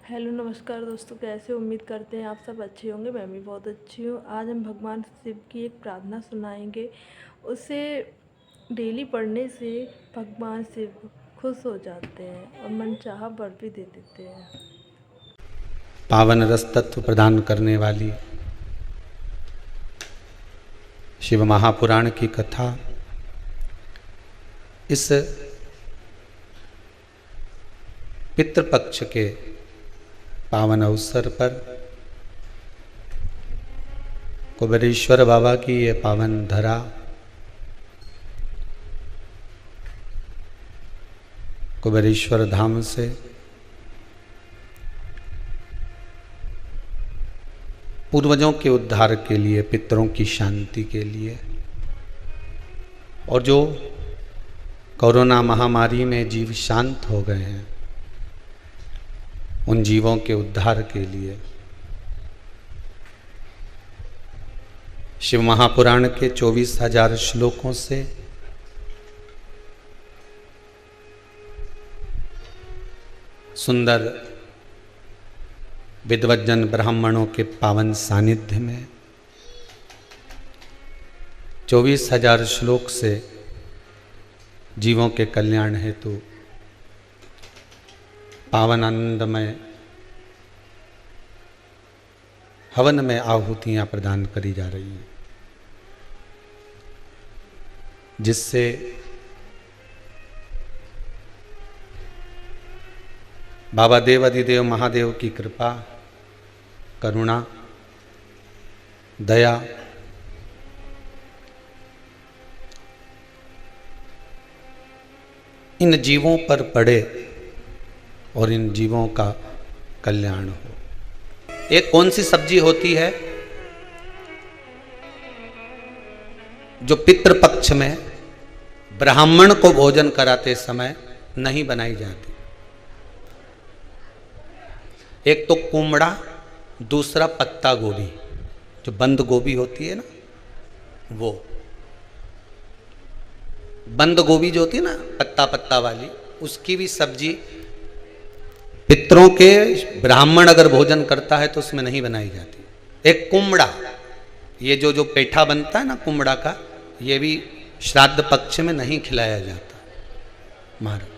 Hello नमस्कार दोस्तों, कैसे उम्मीद करते हैं आप सब अच्छे होंगे। मैं भी बहुत अच्छी हूँ। आज हम भगवान शिव की एक प्रार्थना सुनाएंगे। उसे डेली पढ़ने से भगवान शिव खुश हो जाते हैं और मनचाहा वर भी दे देते हैं। पावन रस तत्व प्रदान करने वाली शिव महापुराण की कथा इस पितृपक्ष के पावन अवसर पर कुबेरेश्वर बाबा की ये पावन धरा कुबेरेश्वर धाम से पूर्वजों के उद्धार के लिए, पितरों की शांति के लिए और जो कोरोना महामारी में जीव शांत हो गए हैं उन जीवों के उद्धार के लिए शिव महापुराण के 24,000 श्लोकों से सुंदर विद्वज्जन ब्राह्मणों के पावन सानिध्य में 24,000 श्लोक से जीवों के कल्याण हेतु पावन आनंदमय हवन में आहुतियां प्रदान करी जा रही हैं, जिससे बाबा देव अधिदेव महादेव की कृपा, करुणा, दया इन जीवों पर पड़े और इन जीवों का कल्याण हो। एक कौन सी सब्जी होती है जो पितृपक्ष में ब्राह्मण को भोजन कराते समय नहीं बनाई जाती? एक तो कुमड़ा, दूसरा पत्ता गोभी, जो बंद गोभी होती है ना, वो बंद गोभी जो होती है ना, पत्ता पत्ता वाली, उसकी भी सब्जी पितरों के ब्राह्मण अगर भोजन करता है तो उसमें नहीं बनाई जाती। एक कुमड़ा, ये जो पेठा बनता है ना कुमड़ा का, ये भी श्राद्ध पक्ष में नहीं खिलाया जाता। महाराज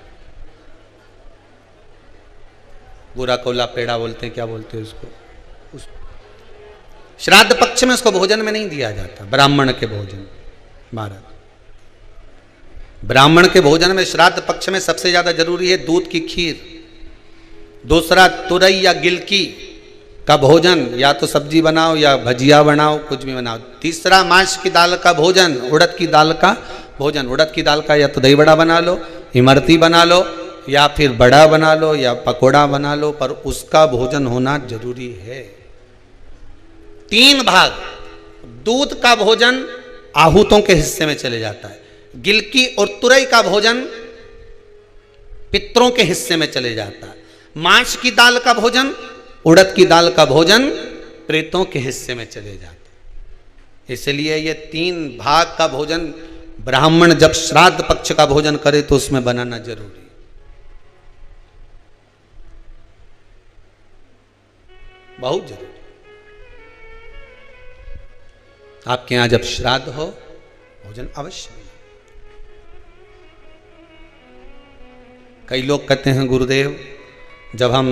बुरा कोला पेड़ा बोलते हैं, क्या बोलते हैं उसको, श्राद्ध पक्ष में उसको भोजन में नहीं दिया जाता। ब्राह्मण के भोजन, महाराज ब्राह्मण के भोजन में श्राद्ध पक्ष में सबसे ज्यादा जरूरी है दूध की खीर, दूसरा तुरई या गिलकी का भोजन, या तो सब्जी बनाओ या भजिया बनाओ, कुछ भी बनाओ। तीसरा मांस की दाल का भोजन, उड़द की दाल का भोजन। उड़द की दाल का या तो दही बड़ा बना लो, इमरती बना लो, या फिर बड़ा बना लो, या पकोड़ा बना लो, पर उसका भोजन होना जरूरी है। 3 भाग दूध का भोजन आहूतों के हिस्से में चले जाता है, गिलकी और तुरई का भोजन पितरों के हिस्से में चले जाता है, मांस की दाल का भोजन, उड़द की दाल का भोजन प्रेतों के हिस्से में चले जाता है। इसलिए ये 3 भाग का भोजन ब्राह्मण जब श्राद्ध पक्ष का भोजन करे तो उसमें बनाना जरूरी है। बहुत जरूरी। आपके यहां जब श्राद्ध हो भोजन अवश्य। कई लोग कहते हैं गुरुदेव जब हम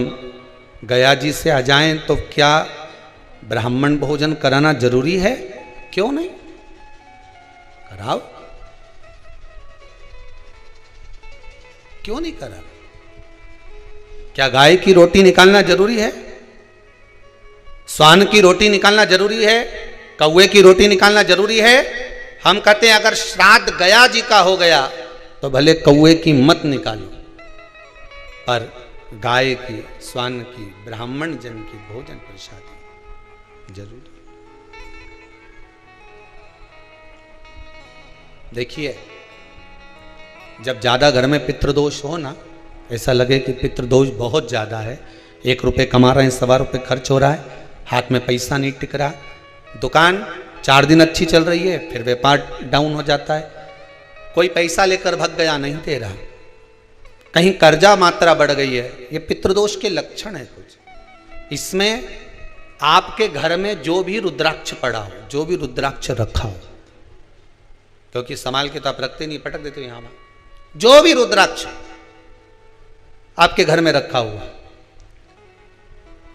गया जी से आ जाएं तो क्या ब्राह्मण भोजन कराना जरूरी है? क्यों नहीं, कराओ, क्यों नहीं करा? क्या गाय की रोटी निकालना जरूरी है? स्वान की रोटी निकालना जरूरी है? कौवे की रोटी निकालना जरूरी है? हम कहते हैं अगर श्राद्ध गया जी का हो गया तो भले कौवे की मत निकालो, पर गाय की, स्वान की, ब्राह्मण जन की भोजन प्रसादी जरूरी। देखिए जब ज्यादा घर में पितृदोष हो ना, ऐसा लगे कि पितृदोष बहुत ज्यादा है, 1 रुपये कमा रहे हैं, 1.25 रुपये खर्च हो रहा है, हाथ में पैसा नहीं टिक रहा, दुकान 4 दिन अच्छी चल रही है, फिर व्यापार डाउन हो जाता है, कोई पैसा लेकर भग गया, नहीं दे रहा, कहीं कर्जा मात्रा बढ़ गई है, ये पितृदोष के लक्षण है कुछ। इसमें आपके घर में जो भी रुद्राक्ष पड़ा हो, जो भी रुद्राक्ष रखा हो, क्योंकि संभाल के तो आप रखते नहीं, पटक देते हो यहां वहां, जो भी रुद्राक्ष आपके घर में रखा हुआ,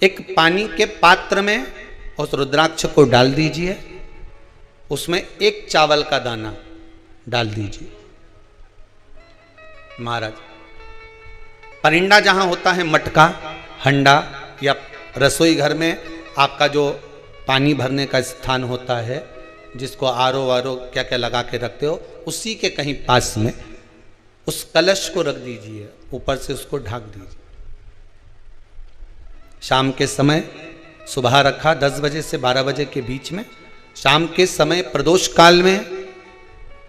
एक पानी के पात्र में उस रुद्राक्ष को डाल दीजिए, उसमें एक चावल का दाना डाल दीजिए। महाराज, परिंदा जहां होता है, मटका, हंडा या रसोई घर में आपका जो पानी भरने का स्थान होता है, जिसको आरो वारो क्या क्या लगा के रखते हो, उसी के कहीं पास में उस कलश को रख दीजिए, ऊपर से उसको ढक दीजिए। शाम के समय, सुबह रखा 10 बजे से 12 बजे के बीच में, शाम के समय प्रदोष काल में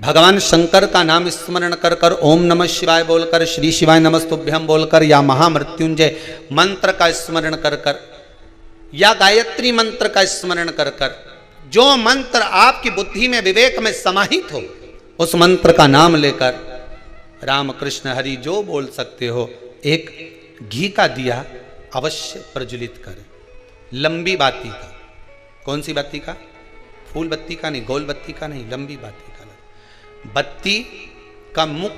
भगवान शंकर का नाम स्मरण कर कर, ओम नमः शिवाय बोलकर, श्री शिवाय नमस्तुभ्यम बोलकर, या महामृत्युंजय मंत्र का स्मरण कर कर, या गायत्री मंत्र का स्मरण कर कर, जो मंत्र आपकी बुद्धि में, विवेक में समाहित हो, उस मंत्र का नाम लेकर राम कृष्ण हरि जो बोल सकते हो, एक घी का दिया अवश्य प्रज्वलित करें, लंबी बाती का। कौन सी बत्ती का? फूल बत्ती का नहीं, गोल बत्ती का नहीं, लंबी बाती का। बत्ती का मुख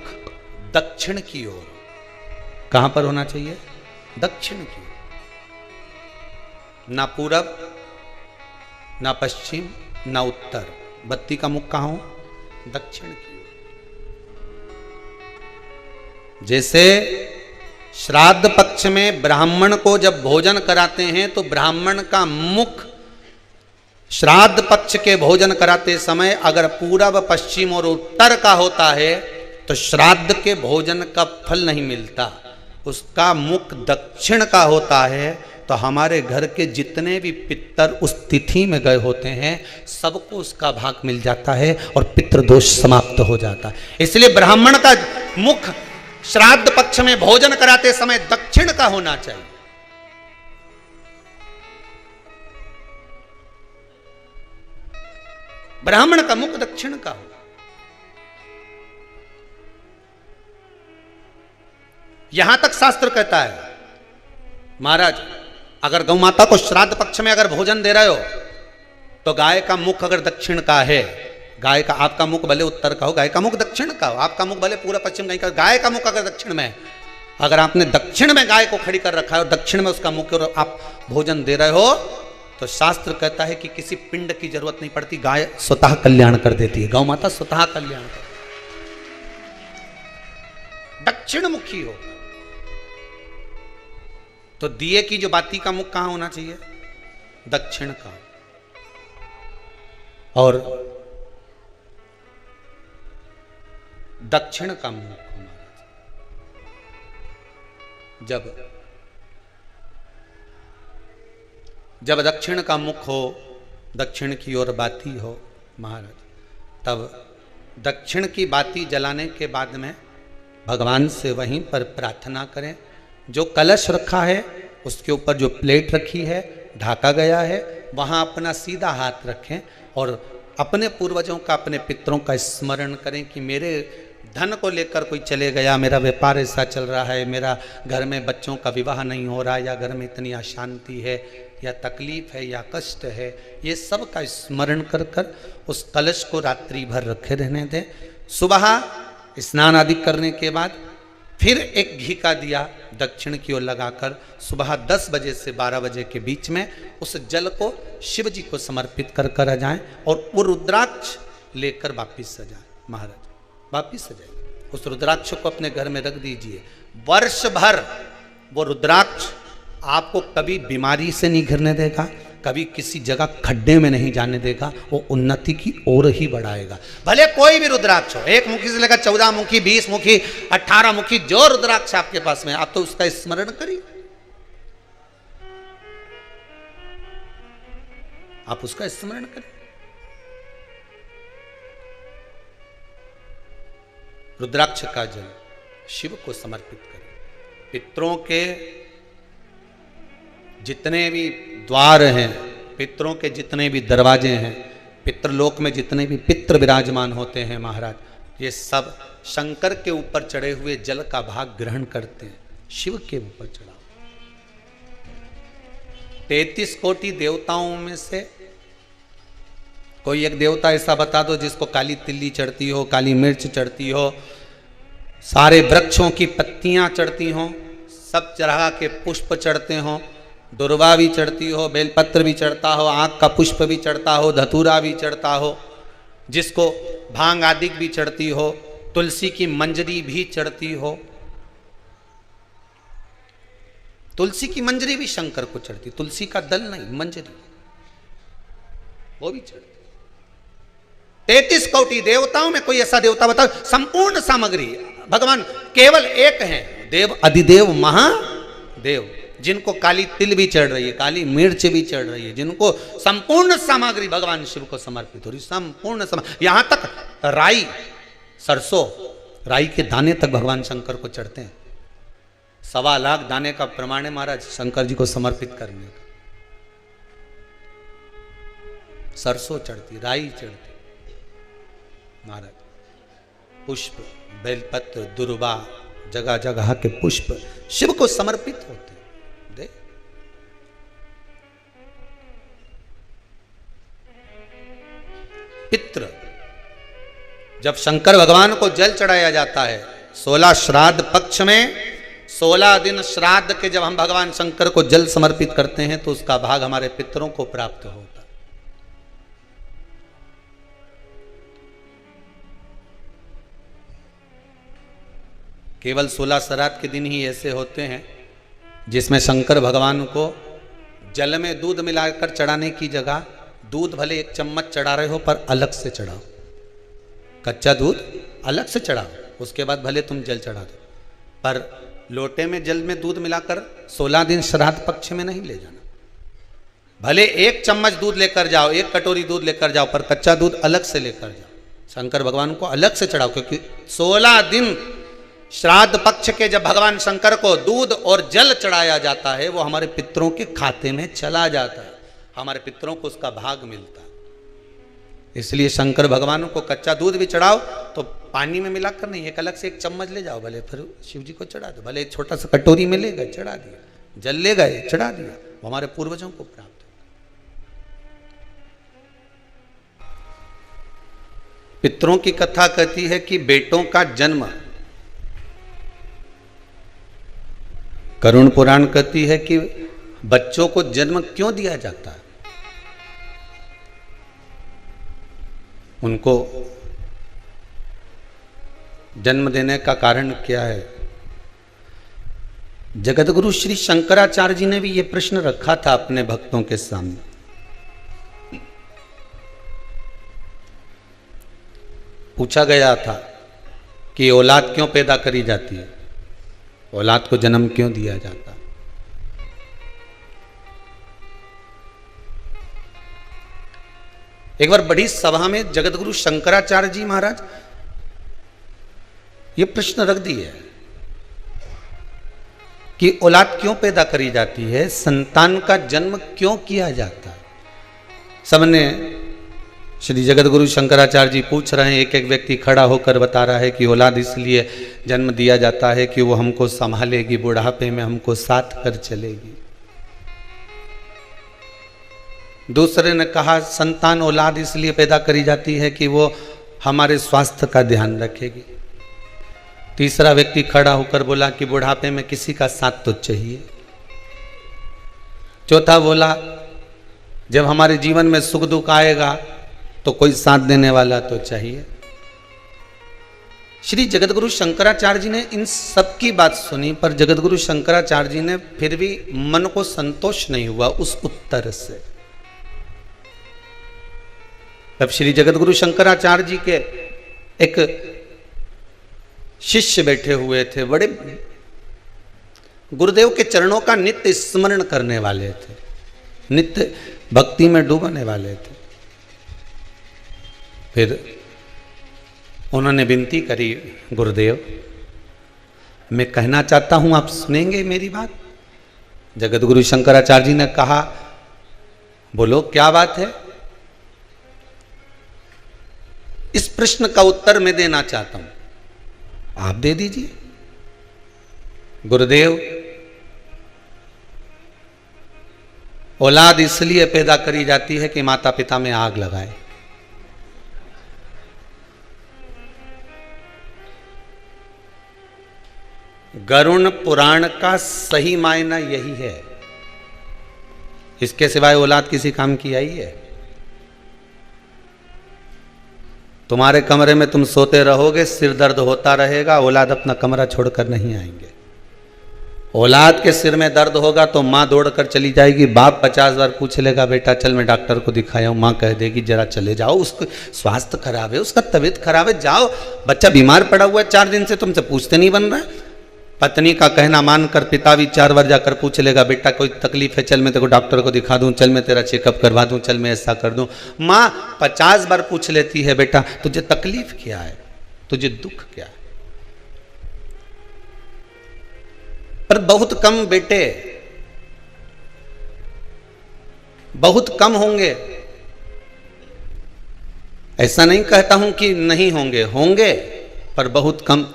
दक्षिण की ओर, कहां पर होना चाहिए? दक्षिण की ओर, ना पूरब, ना पश्चिम, ना उत्तर। बत्ती का मुख कहां हो? दक्षिण की ओर। जैसे श्राद्ध पक्ष में ब्राह्मण को जब भोजन कराते हैं तो ब्राह्मण का मुख श्राद्ध पक्ष के भोजन कराते समय अगर पूरब, पश्चिम और उत्तर का होता है तो श्राद्ध के भोजन का फल नहीं मिलता। उसका मुख दक्षिण का होता है तो हमारे घर के जितने भी पितर उस तिथि में गए होते हैं सबको उसका भाग मिल जाता है और पितृदोष समाप्त हो जाता है। इसलिए ब्राह्मण का मुख श्राद्ध पक्ष में भोजन कराते समय दक्षिण का होना चाहिए। ब्राह्मण का मुख दक्षिण का हो। यहां तक शास्त्र कहता है महाराज, अगर गौ माता को श्राद्ध पक्ष में अगर भोजन दे रहे हो तो गाय का मुख अगर दक्षिण का है, गाय का, आपका मुख भले उत्तर का हो, गाय का मुख दक्षिण का हो, आपका मुख भले पूरा पश्चिम का, गाय का मुख अगर दक्षिण में है, अगर आपने दक्षिण में गाय को खड़ी कर रखा है और दक्षिण में उसका मुख और आप भोजन दे रहे हो तो शास्त्र कहता है कि किसी पिंड की जरूरत नहीं पड़ती, गाय स्वतः कल्याण कर देती है, गौ माता स्वतः कल्याण कर, दक्षिण मुखी हो। तो दिए की जो बाती का मुख कहां होना चाहिए? दक्षिण का। और दक्षिण का मुख हमारा जब दक्षिण का मुख हो, दक्षिण की ओर बाती हो महाराज, तब दक्षिण की बाती जलाने के बाद में भगवान से वहीं पर प्रार्थना करें। जो कलश रखा है उसके ऊपर जो प्लेट रखी है, ढाका गया है, वहां अपना सीधा हाथ रखें और अपने पूर्वजों का, अपने पितरों का स्मरण करें कि मेरे धन को लेकर कोई चले गया, मेरा व्यापार ऐसा चल रहा है, मेरा घर में बच्चों का विवाह नहीं हो रहा, या घर में इतनी अशांति है, या तकलीफ है, या कष्ट है, ये सब का स्मरण कर कर उस कलश को रात्रि भर रखे रहने दें। सुबह स्नान आदि करने के बाद फिर एक घी का दिया दक्षिण की ओर लगाकर सुबह 10 बजे से 12 बजे के बीच में उस जल को शिव जी को समर्पित कर कर आ जाएं और वो रुद्राक्ष लेकर वापिस आ जाए महाराज, वापिस आ जाए। उस रुद्राक्ष को अपने घर में रख दीजिए। वर्ष भर वो रुद्राक्ष आपको कभी बीमारी से नहीं घिरने देगा, कभी किसी जगह खड्डे में नहीं जाने देगा, वो उन्नति की ओर ही बढ़ाएगा। भले कोई भी रुद्राक्ष हो, 1 मुखी से लेकर 14 मुखी, 20 मुखी, 18 मुखी, जो रुद्राक्ष आपके पास में, आप तो उसका स्मरण करिए, आप उसका स्मरण करिए। रुद्राक्ष का जल शिव को समर्पित करें। पितरों के जितने भी द्वार हैं, पितरों के जितने भी दरवाजे हैं, पितृलोक में जितने भी पितृ विराजमान होते हैं महाराज, ये सब शंकर के ऊपर चढ़े हुए जल का भाग ग्रहण करते हैं, शिव के ऊपर चढ़ा। 33 कोटि देवताओं में से कोई एक देवता ऐसा बता दो जिसको काली तिल्ली चढ़ती हो, काली मिर्च चढ़ती हो, सारे वृक्षों की पत्तियां चढ़ती हों, सब तरह के पुष्प चढ़ते हों, दुर्वा भी चढ़ती हो, बेलपत्र भी चढ़ता हो, आँख का पुष्प भी चढ़ता हो, धतूरा भी चढ़ता हो, जिसको भांग आदि भी चढ़ती हो, तुलसी की मंजरी भी चढ़ती हो। तुलसी की मंजरी भी शंकर को चढ़ती, तुलसी का दल नहीं, मंजरी वो भी चढ़ती। 33 कोटि देवताओं में कोई ऐसा देवता बताओ, संपूर्ण सामग्री भगवान केवल एक हैं, देव अधिदेव महादेव, जिनको काली तिल भी चढ़ रही है, काली मिर्च भी चढ़ रही है, जिनको संपूर्ण सामग्री भगवान शिव को समर्पित हो रही, संपूर्ण यहां तक राई, सरसों, राई के दाने तक भगवान शंकर को चढ़ते हैं। 1.25 लाख दाने का प्रमाण है महाराज शंकर जी को समर्पित करने का। सरसों चढ़ती, राई चढ़ती महाराज, पुष्प, बेलपत्र, दुर्वा, जगह जगह के पुष्प शिव को समर्पित होते दे। पितृ, जब शंकर भगवान को जल चढ़ाया जाता है 16 श्राद्ध पक्ष में, 16 दिन श्राद्ध के जब हम भगवान शंकर को जल समर्पित करते हैं तो उसका भाग हमारे पितरों को प्राप्त होता है। केवल 16 श्राद्ध के दिन ही ऐसे होते हैं जिसमें शंकर भगवान को जल में दूध मिलाकर चढ़ाने की जगह दूध भले 1 चम्मच चढ़ा रहे हो पर अलग से चढ़ाओ, कच्चा दूध अलग से चढ़ाओ, उसके बाद भले तुम जल चढ़ा दो, पर लोटे में जल में दूध मिलाकर 16 दिन श्राद्ध पक्ष में नहीं ले जाना। भले 1 चम्मच दूध लेकर जाओ, 1 कटोरी दूध लेकर जाओ, पर कच्चा दूध अलग से लेकर जाओ, शंकर भगवान को अलग से चढ़ाओ, क्योंकि 16 दिन श्राद्ध पक्ष के जब भगवान शंकर को दूध और जल चढ़ाया जाता है वो हमारे पितरों के खाते में चला जाता है, हमारे पितरों को उसका भाग मिलता है। इसलिए शंकर भगवान को कच्चा दूध भी चढ़ाओ तो पानी में मिलाकर नहीं, एक अलग से 1 चम्मच ले जाओ, भले फिर शिव जी को चढ़ा दो, भले एक छोटा सा कटोरी में ले गए चढ़ा दिया, जल ले गए चढ़ा दिया, वो हमारे पूर्वजों को प्राप्त है। पितरों की कथा कहती है कि बेटों का जन्म, करुण पुराण कहती है कि बच्चों को जन्म क्यों दिया जाता है, उनको जन्म देने का कारण क्या है। जगतगुरु श्री शंकराचार्य जी ने भी ये प्रश्न रखा था अपने भक्तों के सामने। पूछा गया था कि औलाद क्यों पैदा करी जाती है, औलाद को जन्म क्यों दिया जाता। एक बार बड़ी सभा में जगतगुरु शंकराचार्य जी महाराज ये प्रश्न रख दिए कि औलाद क्यों पैदा करी जाती है, संतान का जन्म क्यों किया जाता है। सबने श्री जगतगुरु शंकराचार्य जी पूछ रहे हैं, एक एक व्यक्ति खड़ा होकर बता रहा है कि औलाद इसलिए जन्म दिया जाता है कि वो हमको संभालेगी, बुढ़ापे में हमको साथ कर चलेगी। दूसरे ने कहा संतान औलाद इसलिए पैदा करी जाती है कि वो हमारे स्वास्थ्य का ध्यान रखेगी। तीसरा व्यक्ति खड़ा होकर बोला कि बुढ़ापे में किसी का साथ तो चाहिए। चौथा बोला जब हमारे जीवन में सुख दुख आएगा तो कोई साथ देने वाला तो चाहिए। श्री जगतगुरु शंकराचार्य जी ने इन सब की बात सुनी, पर जगतगुरु शंकराचार्य जी ने फिर भी मन को संतोष नहीं हुआ उस उत्तर से। तब श्री जगतगुरु शंकराचार्य जी के एक शिष्य बैठे हुए थे, बड़े गुरुदेव के चरणों का नित्य स्मरण करने वाले थे, नित्य भक्ति में डूबने वाले थे। फिर उन्होंने विनती करी, गुरुदेव मैं कहना चाहता हूं, आप सुनेंगे मेरी बात। जगतगुरु शंकराचार्य जी ने कहा बोलो क्या बात है। इस प्रश्न का उत्तर मैं देना चाहता हूं, आप दे दीजिए। गुरुदेव औलाद इसलिए पैदा करी जाती है कि माता पिता में आग लगाए। गरुण पुराण का सही मायना यही है। इसके सिवाय औलाद किसी काम की आई है? तुम्हारे कमरे में तुम सोते रहोगे, सिर दर्द होता रहेगा, औलाद अपना कमरा छोड़कर नहीं आएंगे। औलाद के सिर में दर्द होगा तो माँ दौड़कर चली जाएगी, बाप 50 बार पूछ लेगा बेटा चल मैं डॉक्टर को दिखाया हूँ, माँ कह देगी जरा चले जाओ, उसको स्वास्थ्य खराब है, उसका तबीयत खराब है, जाओ, बच्चा बीमार पड़ा हुआ है 4 दिन से, तुमसे पूछते नहीं बन रहा है। पत्नी का कहना मानकर पिता भी 4 बार जाकर पूछ लेगा बेटा कोई तकलीफ है, चल मैं तेरे को डॉक्टर को दिखा दूं, चल मैं तेरा चेकअप करवा दूं, चल मैं ऐसा कर दूं। माँ 50 बार पूछ लेती है बेटा तुझे तकलीफ क्या है, तुझे दुख क्या है। पर बहुत कम बेटे, बहुत कम होंगे। ऐसा नहीं कहता हूं कि नहीं होंगे, होंगे पर बहुत कम।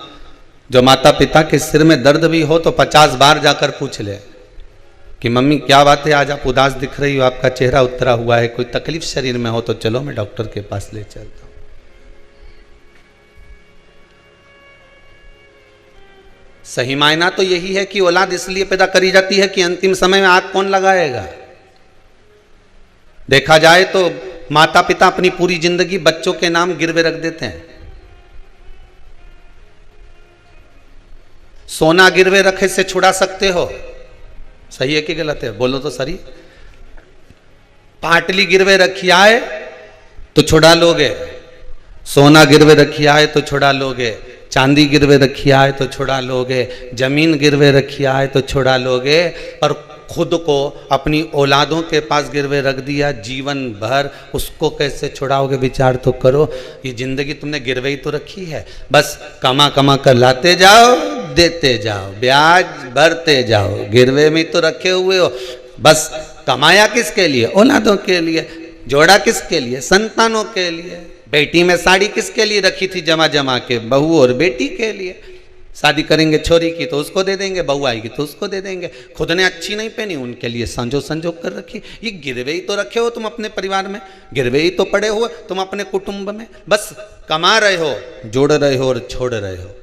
जो माता पिता के सिर में दर्द भी हो तो 50 बार जाकर पूछ ले कि मम्मी क्या बात है, आज आप उदास दिख रही हो, आपका चेहरा उतरा हुआ है, कोई तकलीफ शरीर में हो तो चलो मैं डॉक्टर के पास ले चलता हूं। सही मायना तो यही है कि औलाद इसलिए पैदा करी जाती है कि अंतिम समय में आग कौन लगाएगा। देखा जाए तो माता पिता अपनी पूरी जिंदगी बच्चों के नाम गिरवे रख देते हैं। सोना गिरवे रखे से छुड़ा सकते हो, सही है कि गलत है, बोलो तो सही। पाटली गिरवे रखी आए तो छुड़ा लोगे, सोना गिरवे रखी आए तो छुड़ा लोगे, चांदी गिरवे रखी आए तो छुड़ा लोगे, जमीन गिरवे रखी आए तो छुड़ा लोगे, पर खुद को अपनी औलादों के पास गिरवे रख दिया जीवन भर, उसको कैसे छुड़ाओगे? विचार तो करो। ये जिंदगी तुमने गिरवे ही तो रखी है, बस कमा कमा कर लाते जाओ, देते जाओ, ब्याज भरते जाओ, गिरवे में तो रखे हुए हो। बस कमाया किसके लिए? औलादों के लिए। जोड़ा किसके लिए? संतानों के लिए। बेटी में साड़ी किसके लिए रखी थी जमा जमा के? बहू और बेटी के लिए। शादी करेंगे छोरी की तो उसको दे देंगे, बहू आएगी तो उसको दे देंगे। खुद ने अच्छी नहीं पहनी उनके लिए संजो संजो कर रखी। ये गिरवे ही तो रखे हो तुम अपने परिवार में, गिरवे ही तो पड़े हो तुम अपने कुटुंब में। बस कमा रहे हो, जोड़ रहे हो और छोड़ रहे हो।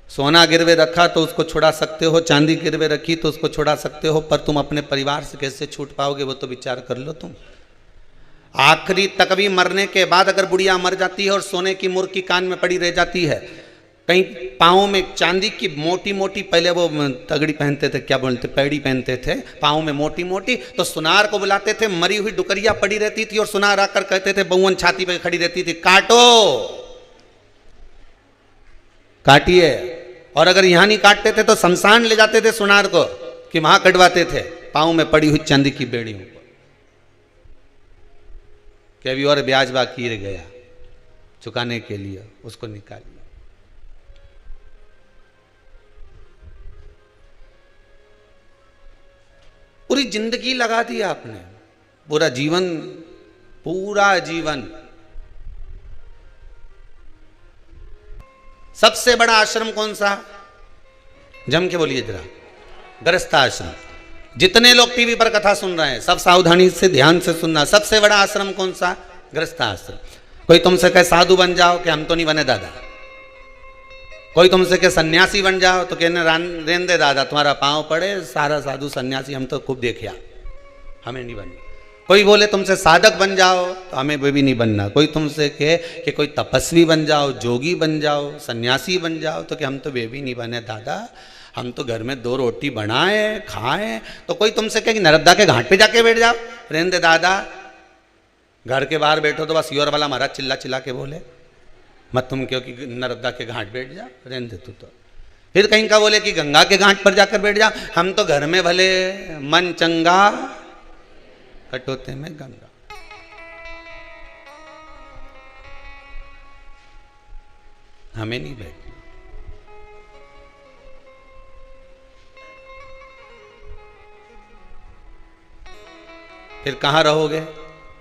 सोना गिरवे रखा तो उसको छुड़ा सकते हो, चांदी गिरवे रखी तो उसको छुड़ा सकते हो, पर तुम अपने परिवार से कैसे छूट पाओगे वो तो विचार कर लो तुम। आखिरी तक भी मरने के बाद अगर बुढ़िया मर जाती है और सोने की मुर्की कान में पड़ी रह जाती है, कहीं पाँव में चांदी की मोटी मोटी, पहले वो तगड़ी पहनते थे, क्या बोलते, पैड़ी पहनते थे पाँव में मोटी मोटी, तो सुनार को बुलाते थे, मरी हुई डुकरिया पड़ी रहती थी और सुनार आकर कहते थे, बहुवन छाती पे खड़ी रहती थी, काटो, काटिए। और अगर यहाँ नहीं काटते थे तो शमशान ले जाते थे सुनार को कि वहां कटवाते थे पाँव में पड़ी हुई चांदी की बेड़ियों को, कि अभी और ब्याज बाकी रह गया चुकाने के लिए, उसको निकालिए। पूरी जिंदगी लगा दी आपने, पूरा जीवन, पूरा जीवन। सबसे बड़ा आश्रम कौन सा? जम के बोलिए जरा। गृहस्थ आश्रम। जितने लोग टीवी पर कथा सुन रहे हैं सब सावधानी से ध्यान से सुनना। सबसे बड़ा आश्रम कौन सा? गृहस्थ आश्रम। कोई तुमसे कहे साधु बन जाओ, कि हम तो नहीं बने दादा। कोई तुमसे कहे सन्यासी बन जाओ तो कहने रेन दे दादा, तुम्हारा पांव पड़े, सारा साधु सन्यासी हम तो खूब देखिया, हमें नहीं बनना। कोई बोले तुमसे साधक बन जाओ तो हमें वे भी नहीं बनना। कोई तुमसे कहे कि कोई तपस्वी बन जाओ, जोगी बन जाओ, सन्यासी बन जाओ, तो कि हम तो वे भी नहीं बने दादा, हम तो घर में 2 रोटी बनाए खाएं। तो कोई तुमसे कहे कि नर्मदा के घाट पे जाके बैठ जाओ, रहने दे दादा, घर के बाहर बैठो तो बस योर वाला महाराज चिल्ला चिल्ला के बोले, मत तुम क्योंकि नर्मदा के घाट बैठ जाओ, रहने दे तू तो। फिर कहीं का बोले कि गंगा के घाट पर जाकर बैठ जाओ, हम तो घर में भले मन चंगा कटोते में गंगा। हमें नहीं बैठना। फिर कहाँ रहोगे?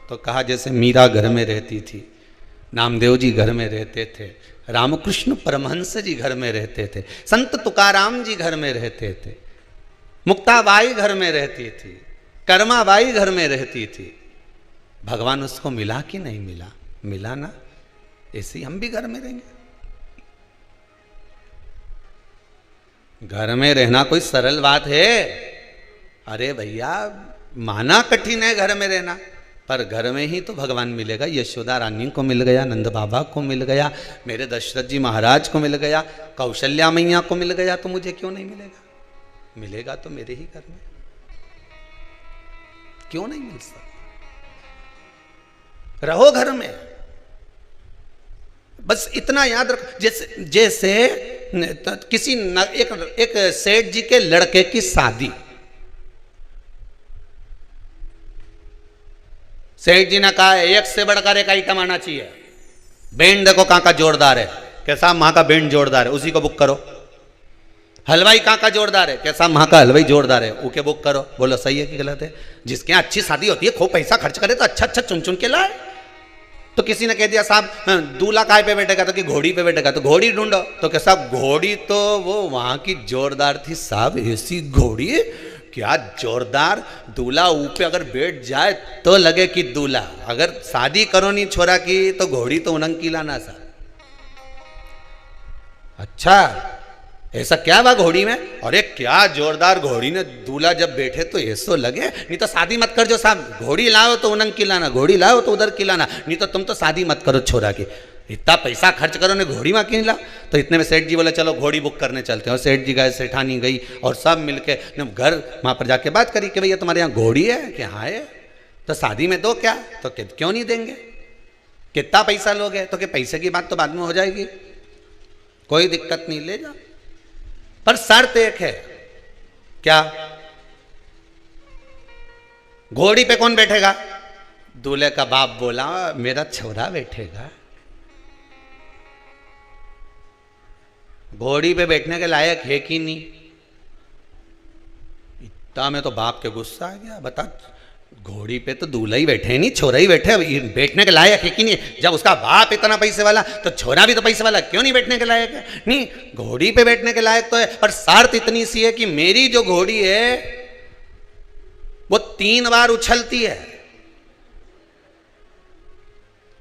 तो कहा जैसे मीरा घर में रहती थी, नामदेव जी घर में रहते थे, रामकृष्ण परमहंस जी घर में रहते थे, संत तुकाराम जी घर में रहते थे। मुक्ताबाई घर में रहती थी, कर्माबाई घर में रहती थी, भगवान उसको मिला कि नहीं मिला? मिला ना। ऐसे ही हम भी घर में रहेंगे। घर में रहना कोई सरल बात है? अरे भैया, माना कठिन है घर में रहना, पर घर में ही तो भगवान मिलेगा। यशोदा रानी को मिल गया, नंद बाबा को मिल गया, मेरे दशरथ जी महाराज को मिल गया, कौशल्या मैया को मिल गया, तो मुझे क्यों नहीं मिलेगा? मिलेगा तो मेरे ही घर में, क्यों नहीं मिल सकता? रहो घर में। बस इतना याद रखो, जैसे जैसे किसी एक सेठ जी के लड़के की शादी, सेठ जी ने कहा एक से बढ़कर एक आइटम आना चाहिए, बैंड देखो कहां का जोरदार है, कैसा वहां का बैंड जोरदार है, उसी को बुक करो। हलवाई कहां का जोरदार है, कैसा वहां का हलवाई जोरदार है, ओके बुक करो। बोलो सही है कि गलत है? जिसके यहाँ अच्छी शादी होती है, खूब पैसा खर्च करे तो अच्छा अच्छा चुन चुन के लाए। तो किसी ने कह दिया साहब दूल्हा काय पे बैठेगा, तो कि घोड़ी पे बैठेगा, तो घोड़ी ढूंढो। तो कैसा घोड़ी, तो वो वहां की जोरदार थी साहब, ऐसी घोड़ी क्या जोरदार, दूल्हा ऊपर अगर बैठ जाए तो लगे कि दूल्हा। अगर शादी करो नहीं छोरा की तो घोड़ी तो उनंग की लाना सा। अच्छा ऐसा क्या हुआ घोड़ी में? अरे क्या जोरदार घोड़ी ने दूल्हा जब बैठे तो ऐसो लगे। नहीं तो शादी मत कर जो साहब, घोड़ी लाओ तो उनंग की लाना, घोड़ी लाओ तो उधर की लाना, नहीं तो तुम तो शादी मत करो छोरा की। इतना पैसा खर्च करो ने घोड़ी में क्यों ला? तो इतने में सेठ जी बोले चलो घोड़ी बुक करने चलते हैं। और सेठ जी गए, सेठानी गई, और सब मिलके घर वहां पर जाके बात करी कि भैया तुम्हारे यहाँ घोड़ी है? कि हाँ है। तो शादी में दो क्या? तो क्यों नहीं देंगे, कितना पैसा लोगे? तो कि पैसे की बात तो बाद में हो जाएगी, कोई दिक्कत नहीं, ले जाओ, पर शर्त एक है। क्या? घोड़ी पे कौन बैठेगा? दूल्हे का बाप बोला मेरा छोरा बैठेगा। घोड़ी पे बैठने के लायक है कि नहीं? इतना में तो बाप के गुस्सा आ गया। बता, घोड़ी पे तो दूल्हा ही बैठे नहीं, छोरा ही बैठे, बैठने के लायक है कि नहीं? जब उसका बाप इतना पैसे वाला तो छोरा भी तो पैसे वाला, क्यों नहीं बैठने के लायक है? नहीं, घोड़ी पे बैठने के लायक तो है, पर शर्त इतनी सी है कि मेरी जो घोड़ी है वो 3 बार उछलती है।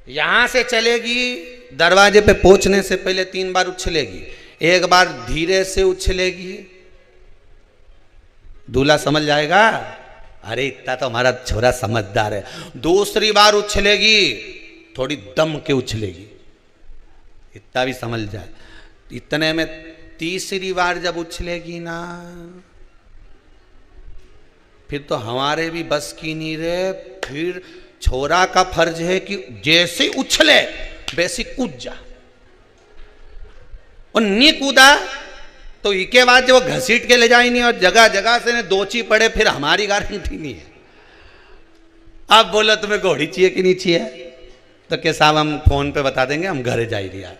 यहां से चलेगी, दरवाजे पे पहुंचने से पहले 3 बार उछलेगी, एक बार धीरे से उछलेगी, दूल्हा समझ जाएगा अरे इतना तो हमारा छोरा समझदार है। दूसरी बार उछलेगी, थोड़ी दम के उछलेगी, इतना भी समझ जाए। इतने में तीसरी बार जब उछलेगी ना, फिर तो हमारे भी बस की नहीं रहे। फिर छोरा का फर्ज है कि जैसे उछले वैसे कूद जा, और नहीं कूदा तो इसके बाद जब वो घसीट के ले जाए नहीं और जगह जगह से ने दोची पड़े, फिर हमारी गारंटी नहीं है। अब बोलो तुम्हें घोड़ी चाहिए कि नहीं चाहिए? तो क्या साहब हम फोन पे बता देंगे, हम घर जा ही दिया।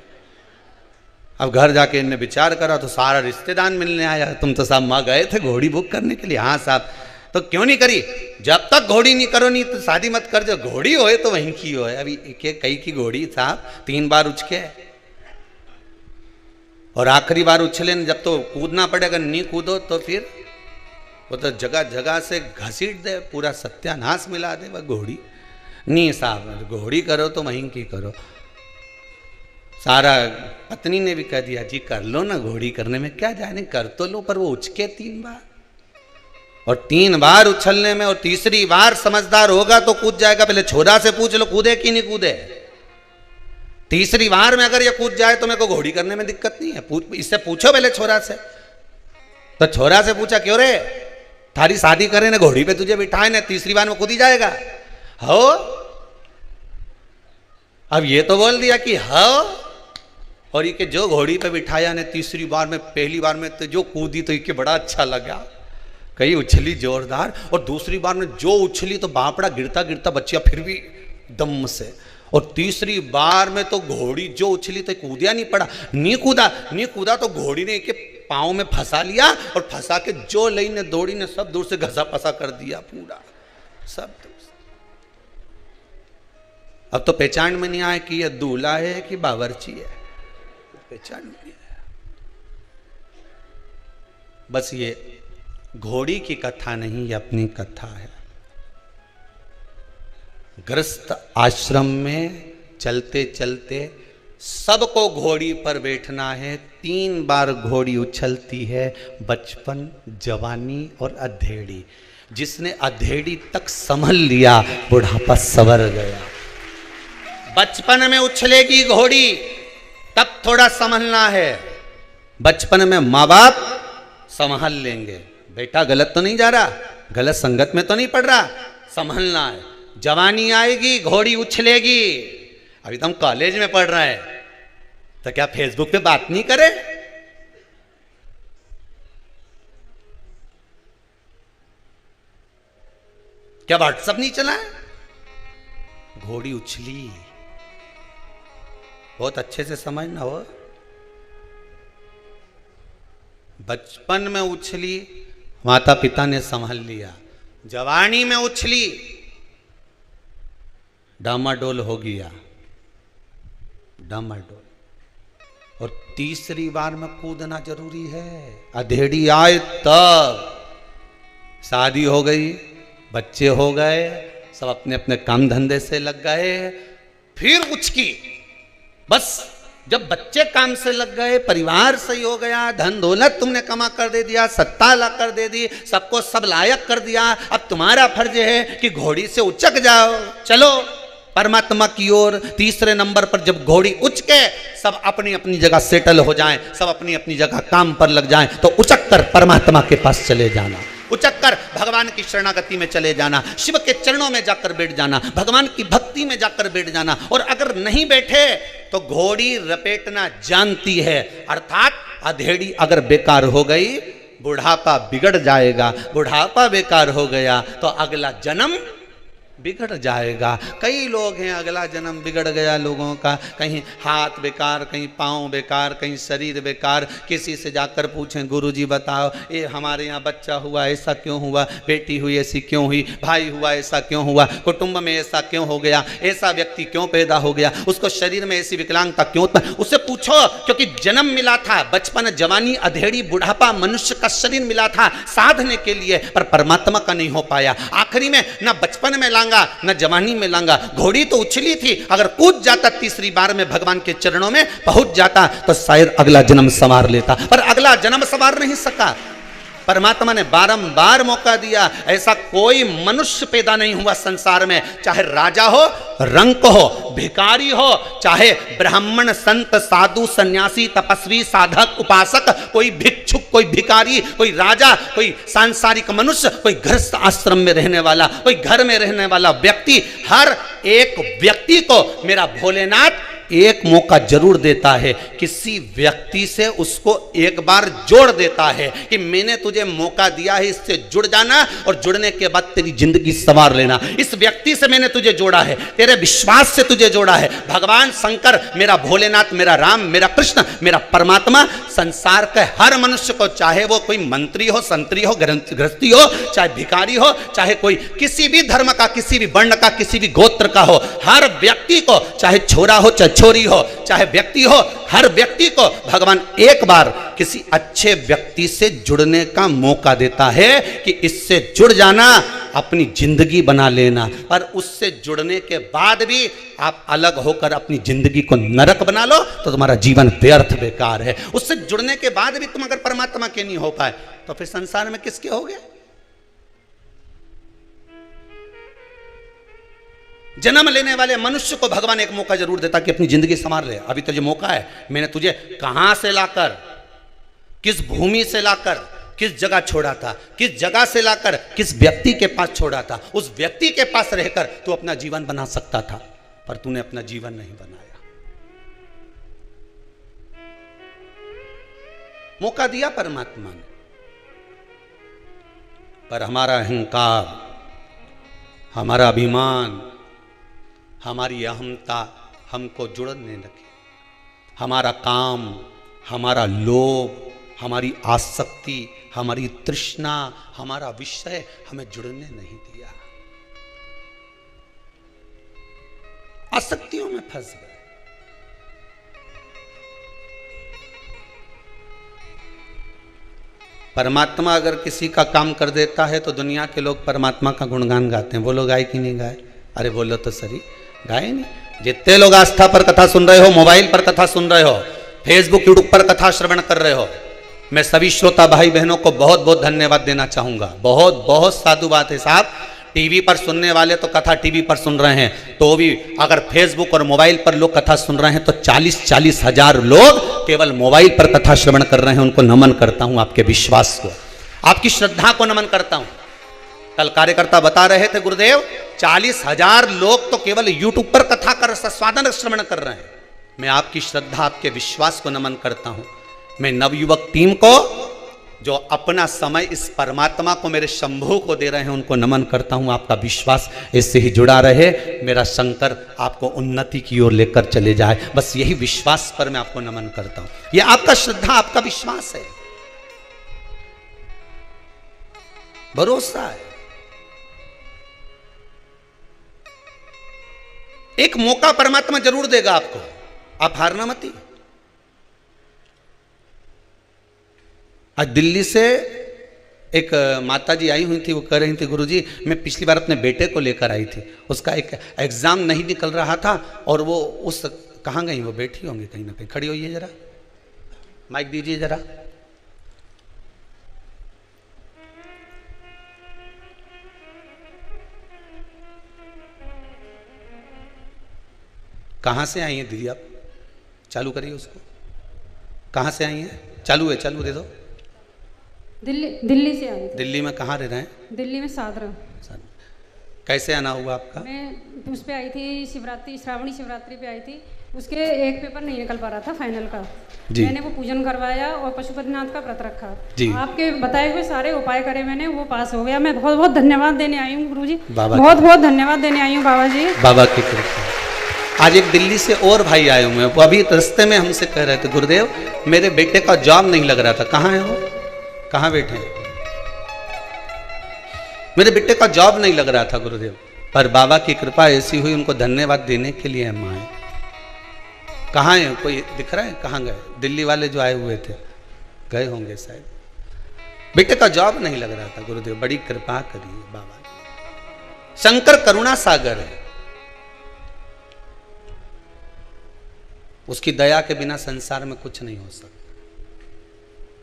अब घर जाके इनने विचार करा तो सारा रिश्तेदार मिलने आया, तुम तो साहब माँ गए थे घोड़ी बुक करने के लिए। हाँ साहब, तो क्यों नहीं करी? जब तक घोड़ी नहीं करो नहीं तो शादी मत कर, जो घोड़ी होए तो वहीं की होए। अभी कई की घोड़ी साहब 3 बार उछके, और आखिरी बार उछले जब तो कूदना पड़ेगा, नहीं कूदो तो फिर वो तो जगह जगह से घसीट दे, पूरा सत्यानाश मिला दे वह घोड़ी। नहीं साहब, घोड़ी करो तो वहीं की करो। सारा पत्नी ने भी कह दिया जी कर लो ना, घोड़ी करने में क्या जाने, कर तो लो, पर वो उछके 3 बार, और 3 बार उछलने में, और तीसरी बार समझदार होगा तो कूद जाएगा। पहले छोरा से पूछ लो कूदे कि नहीं कूदे। तीसरी बार में अगर ये कूद जाए तो मेरे को घोड़ी करने में दिक्कत नहीं है, इससे पूछो पहले छोरा से। तो छोरा से पूछा क्यों रे, थारी शादी करे ने घोड़ी पे तुझे बिठाए ने, तीसरी बार में कूद ही जाएगा हो? अब ये तो बोल दिया कि हो, और ये जो घोड़ी पे बिठाया ने तीसरी बार में, पहली बार में तो जो कूदी तो ये बड़ा अच्छा लगा, कहीं उछली जोरदार, और दूसरी बार में जो उछली तो बापड़ा गिरता गिरता बच्चिया फिर भी दम से, और तीसरी बार में तो घोड़ी जो उछली तो कूदिया नहीं पड़ा, नहीं कूदा तो घोड़ी ने के पाँव में फंसा लिया, और फंसा के जो लई ने दौड़ी ने सब दूर से घसा फंसा कर दिया पूरा सब दूर से। अब तो पहचान में नहीं आया कि यह दूल्हा है कि बावर्ची है, पहचान में नहीं आया। बस ये घोड़ी की कथा नहीं, ये अपनी कथा है। गृहस्थ आश्रम में चलते चलते सबको घोड़ी पर बैठना है। 3 बार घोड़ी उछलती है, बचपन, जवानी और अधेड़ी। जिसने अधेड़ी तक संभल लिया, बुढ़ापा सवर गया। बचपन में उछलेगी घोड़ी, तब थोड़ा संभलना है। बचपन में माँ बाप संभाल लेंगे, बेटा गलत तो नहीं जा रहा, गलत संगत में तो नहीं पड़ रहा, संभलना है। जवानी आएगी, घोड़ी उछलेगी। अभी तो हम कॉलेज में पढ़ रहे हैं, तो क्या फेसबुक पे बात नहीं करे? क्या व्हाट्सएप नहीं चला है? घोड़ी उछली, बहुत अच्छे से समझना हो। बचपन में उछली, माता पिता ने संभाल लिया। जवानी में उछली, डामाडोल हो गया, डामाडोल। और तीसरी बार में कूदना जरूरी है। अधेड़ी आए तब। शादी हो गई, बच्चे हो गए, सब अपने अपने काम धंधे से लग गए, फिर उचकी। बस जब बच्चे काम से लग गए, परिवार सही हो गया, धन दौलत तुमने कमा कर दे दिया, सत्ता ला कर दे दी, सबको सब लायक कर दिया, अब तुम्हारा फर्ज है कि घोड़ी से उचक जाओ, चलो परमात्मा की ओर। तीसरे नंबर पर जब घोड़ी उच के सब अपनी अपनी जगह सेटल हो जाएं, सब अपनी अपनी जगह काम पर लग जाएं, तो उचक कर परमात्मा के पास चले जाना, उचक कर भगवान की शरणागति में चले जाना, शिव के चरणों में जाकर बैठ जाना, भगवान की भक्ति में जाकर बैठ जाना। और अगर नहीं बैठे तो घोड़ी रपेटना जानती है, अर्थात अधेड़ी अगर बेकार हो गई, बुढ़ापा बिगड़ जाएगा। बुढ़ापा बेकार हो गया तो अगला जन्म बिगड़ जाएगा। कई लोग हैं अगला जन्म बिगड़ गया लोगों का, कहीं हाथ बेकार, कहीं पाँव बेकार, कहीं शरीर बेकार। किसी से जाकर पूछें, गुरुजी बताओ ये हमारे यहाँ बच्चा हुआ ऐसा क्यों हुआ, बेटी हुई ऐसी क्यों हुई, भाई हुआ ऐसा क्यों हुआ, कुटुंब में ऐसा क्यों हो गया, ऐसा व्यक्ति क्यों पैदा हो गया, उसको शरीर में ऐसी विकलांगता क्यों उत्पन्न। उससे पूछो, क्योंकि जन्म मिला था, बचपन, जवानी, अधेड़ी, बुढ़ापा, मनुष्य का शरीर मिला था साधने के लिए, पर परमात्मा का नहीं हो पाया। आखिरी में ना बचपन में न जवानी में लांगा। घोड़ी तो उछली थी, अगर कूद जाता तीसरी बार में भगवान के चरणों में पहुंच जाता तो शायद अगला जन्म संवार लेता, पर अगला जन्म संवार नहीं सका। परमात्मा ने बारंबार मौका दिया। ऐसा कोई मनुष्य पैदा नहीं हुआ संसार में, चाहे राजा हो, रंक हो, भिखारी हो, चाहे ब्राह्मण, संत, साधु, सन्यासी, तपस्वी, साधक, उपासक, कोई भिक्षुक, कोई भिखारी, कोई राजा, कोई सांसारिक मनुष्य, कोई गृहस्थ आश्रम में रहने वाला, कोई घर में रहने वाला व्यक्ति, हर एक व्यक्ति को मेरा भोलेनाथ एक मौका जरूर देता है। किसी व्यक्ति से उसको एक बार जोड़ देता है कि मैंने तुझे मौका दिया है, इससे जुड़ जाना और जुड़ने के बाद तेरी जिंदगी संवार लेना। इस व्यक्ति से मैंने तुझे जोड़ा है, तेरे विश्वास से तुझे जोड़ा है। भगवान शंकर, मेरा भोलेनाथ, मेरा राम, मेरा कृष्ण, मेरा परमात्मा संसार के हर मनुष्य को, चाहे वो कोई मंत्री हो, संतरी हो, गृहस्थी हो, चाहे भिखारी हो, चाहे कोई किसी भी धर्म का, किसी भी वर्ण का, किसी भी गोत्र का हो, हर व्यक्ति को, चाहे छोरा हो, चाहे छोरी हो, चाहे व्यक्ति हो, हर व्यक्ति को भगवान एक बार किसी अच्छे व्यक्ति से जुड़ने का मौका देता है कि इससे जुड़ जाना, अपनी जिंदगी बना लेना। पर उससे जुड़ने के बाद भी आप अलग होकर अपनी जिंदगी को नरक बना लो तो तुम्हारा जीवन व्यर्थ, बेकार है। उससे जुड़ने के बाद भी तुम अगर परमात्मा के नहीं हो पाए तो फिर संसार में किसके हो गए? जन्म लेने वाले मनुष्य को भगवान एक मौका जरूर देता कि अपनी जिंदगी संवार ले। अभी तुझे मौका है, मैंने तुझे कहां से लाकर, किस भूमि से लाकर, किस जगह छोड़ा था, किस जगह से लाकर किस व्यक्ति के पास छोड़ा था, उस व्यक्ति के पास रहकर तू अपना जीवन बना सकता था, पर तूने अपना जीवन नहीं बनाया। मौका दिया परमात्मा ने, पर हमारा अहंकार, हमारा अभिमान, हमारी अहमता हमको जुड़ने लगी। हमारा काम, हमारा लोभ, हमारी आसक्ति, हमारी तृष्णा, हमारा विषय हमें जुड़ने नहीं दिया। आसक्तियों में फंस गए। परमात्मा अगर किसी का काम कर देता है तो दुनिया के लोग परमात्मा का गुणगान गाते हैं। वो लोग गाए कि नहीं गाए? अरे बोलो तो सही, गाए नहीं। जितने लोग आस्था पर कथा सुन रहे हो, मोबाइल पर कथा सुन रहे हो, फेसबुक यूट्यूब पर कथा श्रवण कर रहे हो, मैं सभी श्रोता भाई बहनों को बहुत बहुत धन्यवाद देना चाहूंगा। बहुत बहुत साधु बात है साहब। टीवी पर सुनने वाले तो कथा टीवी पर सुन रहे हैं, तो भी अगर फेसबुक और मोबाइल पर लोग कथा सुन रहे हैं तो 40-40 हजार लोग केवल मोबाइल पर कथा श्रवण कर रहे हैं। उनको नमन करता हूं, आपके विश्वास को, आपकी श्रद्धा को नमन करता हूं। कल कार्यकर्ता बता रहे थे गुरुदेव, 40,000 लोग तो केवल यूट्यूब पर कथा कर स्वादन श्रवण कर रहे हैं। मैं आपकी श्रद्धा, आपके विश्वास को नमन करता हूं। मैं नवयुवक टीम को जो अपना समय इस परमात्मा को, मेरे शंभू को दे रहे हैं, उनको नमन करता हूं। आपका विश्वास इससे ही जुड़ा रहे, मेरा शंकर आपको उन्नति की ओर लेकर चले जाए, बस यही विश्वास पर मैं आपको नमन करता हूं। यह आपका श्रद्धा, आपका विश्वास है, भरोसा है। एक मौका परमात्मा जरूर देगा आपको, आप हारना मत। आज दिल्ली से एक माता जी आई हुई थी, वो कह रही थी गुरुजी मैं पिछली बार अपने बेटे को लेकर आई थी, उसका एक एग्जाम नहीं निकल रहा था और वो उस कहाँ गई, वो बैठी होंगी कहीं ना कहीं, खड़ी होइए जरा, माइक दीजिए जरा। कहाँ से आई हैं दीदी आप? चालू करिए उसको। कहाँ से आई हैं? चालू है, चालू दे दो। दिल्ली से आई थी। दिल्ली में कहाँ रह रहे हैं? दिल्ली में सादरा। कैसे आना हुआ आपका? मैं उस पे आई थी शिवरात्रि, श्रावणी शिवरात्रि पे आई थी। उसके एक पेपर नहीं निकल पा रहा था फाइनल का जी। मैंने वो पूजन करवाया और पशुपतिनाथ का व्रत रखा जी। आपके बताए हुए सारे उपाय करे मैंने, वो पास हो गया। मैं बहुत बहुत धन्यवाद देने आई हूँ गुरु जी, बहुत बहुत धन्यवाद देने आई हूँ बाबा जी, बाबा की कृपा। आज एक दिल्ली से और भाई आए हुए हैं, वो अभी रास्ते में हमसे कह रहे थे गुरुदेव मेरे बेटे का जॉब नहीं लग रहा था। कहाँ है वो? कहाँ बैठे हैं? मेरे बेटे का जॉब नहीं लग रहा था गुरुदेव, पर बाबा की कृपा ऐसी हुई, उनको धन्यवाद देने के लिए हम आए। कहाँ है? कोई दिख रहा है? कहाँ गए? दिल्ली वाले जो आए हुए थे गए होंगे शायद। बेटे का जॉब नहीं लग रहा था गुरुदेव, बड़ी कृपा करिए बाबा। शंकर करुणा सागर है, उसकी दया के बिना संसार में कुछ नहीं हो सकता।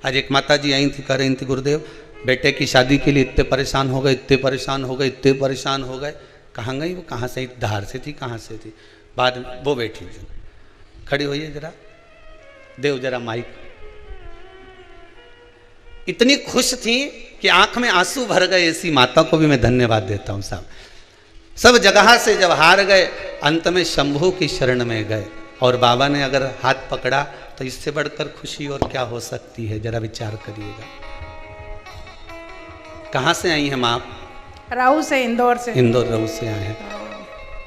आज एक माता जी आई थी, कह रही थी गुरुदेव बेटे की शादी के लिए इतने परेशान हो गए, इतने परेशान हो गए, इतने परेशान हो गए। कहाँ गई वो? कहाँ से? धार से थी, कहाँ से थी? बाद में वो बैठी, खड़ी हुई है जरा, देव जरा माइक। इतनी खुश थी कि आंख में आंसू भर गए। ऐसी माता को भी मैं धन्यवाद देता हूँ साहब। सब जगह से जब हार गए, अंत में शंभू की शरण में गए और बाबा ने अगर हाथ पकड़ा तो इससे बढ़कर खुशी और क्या हो सकती है? जरा विचार करिएगा। कहाँ से आई हैं आप? राहू से, इंदौर से। इंदौर राहू से आए हैं।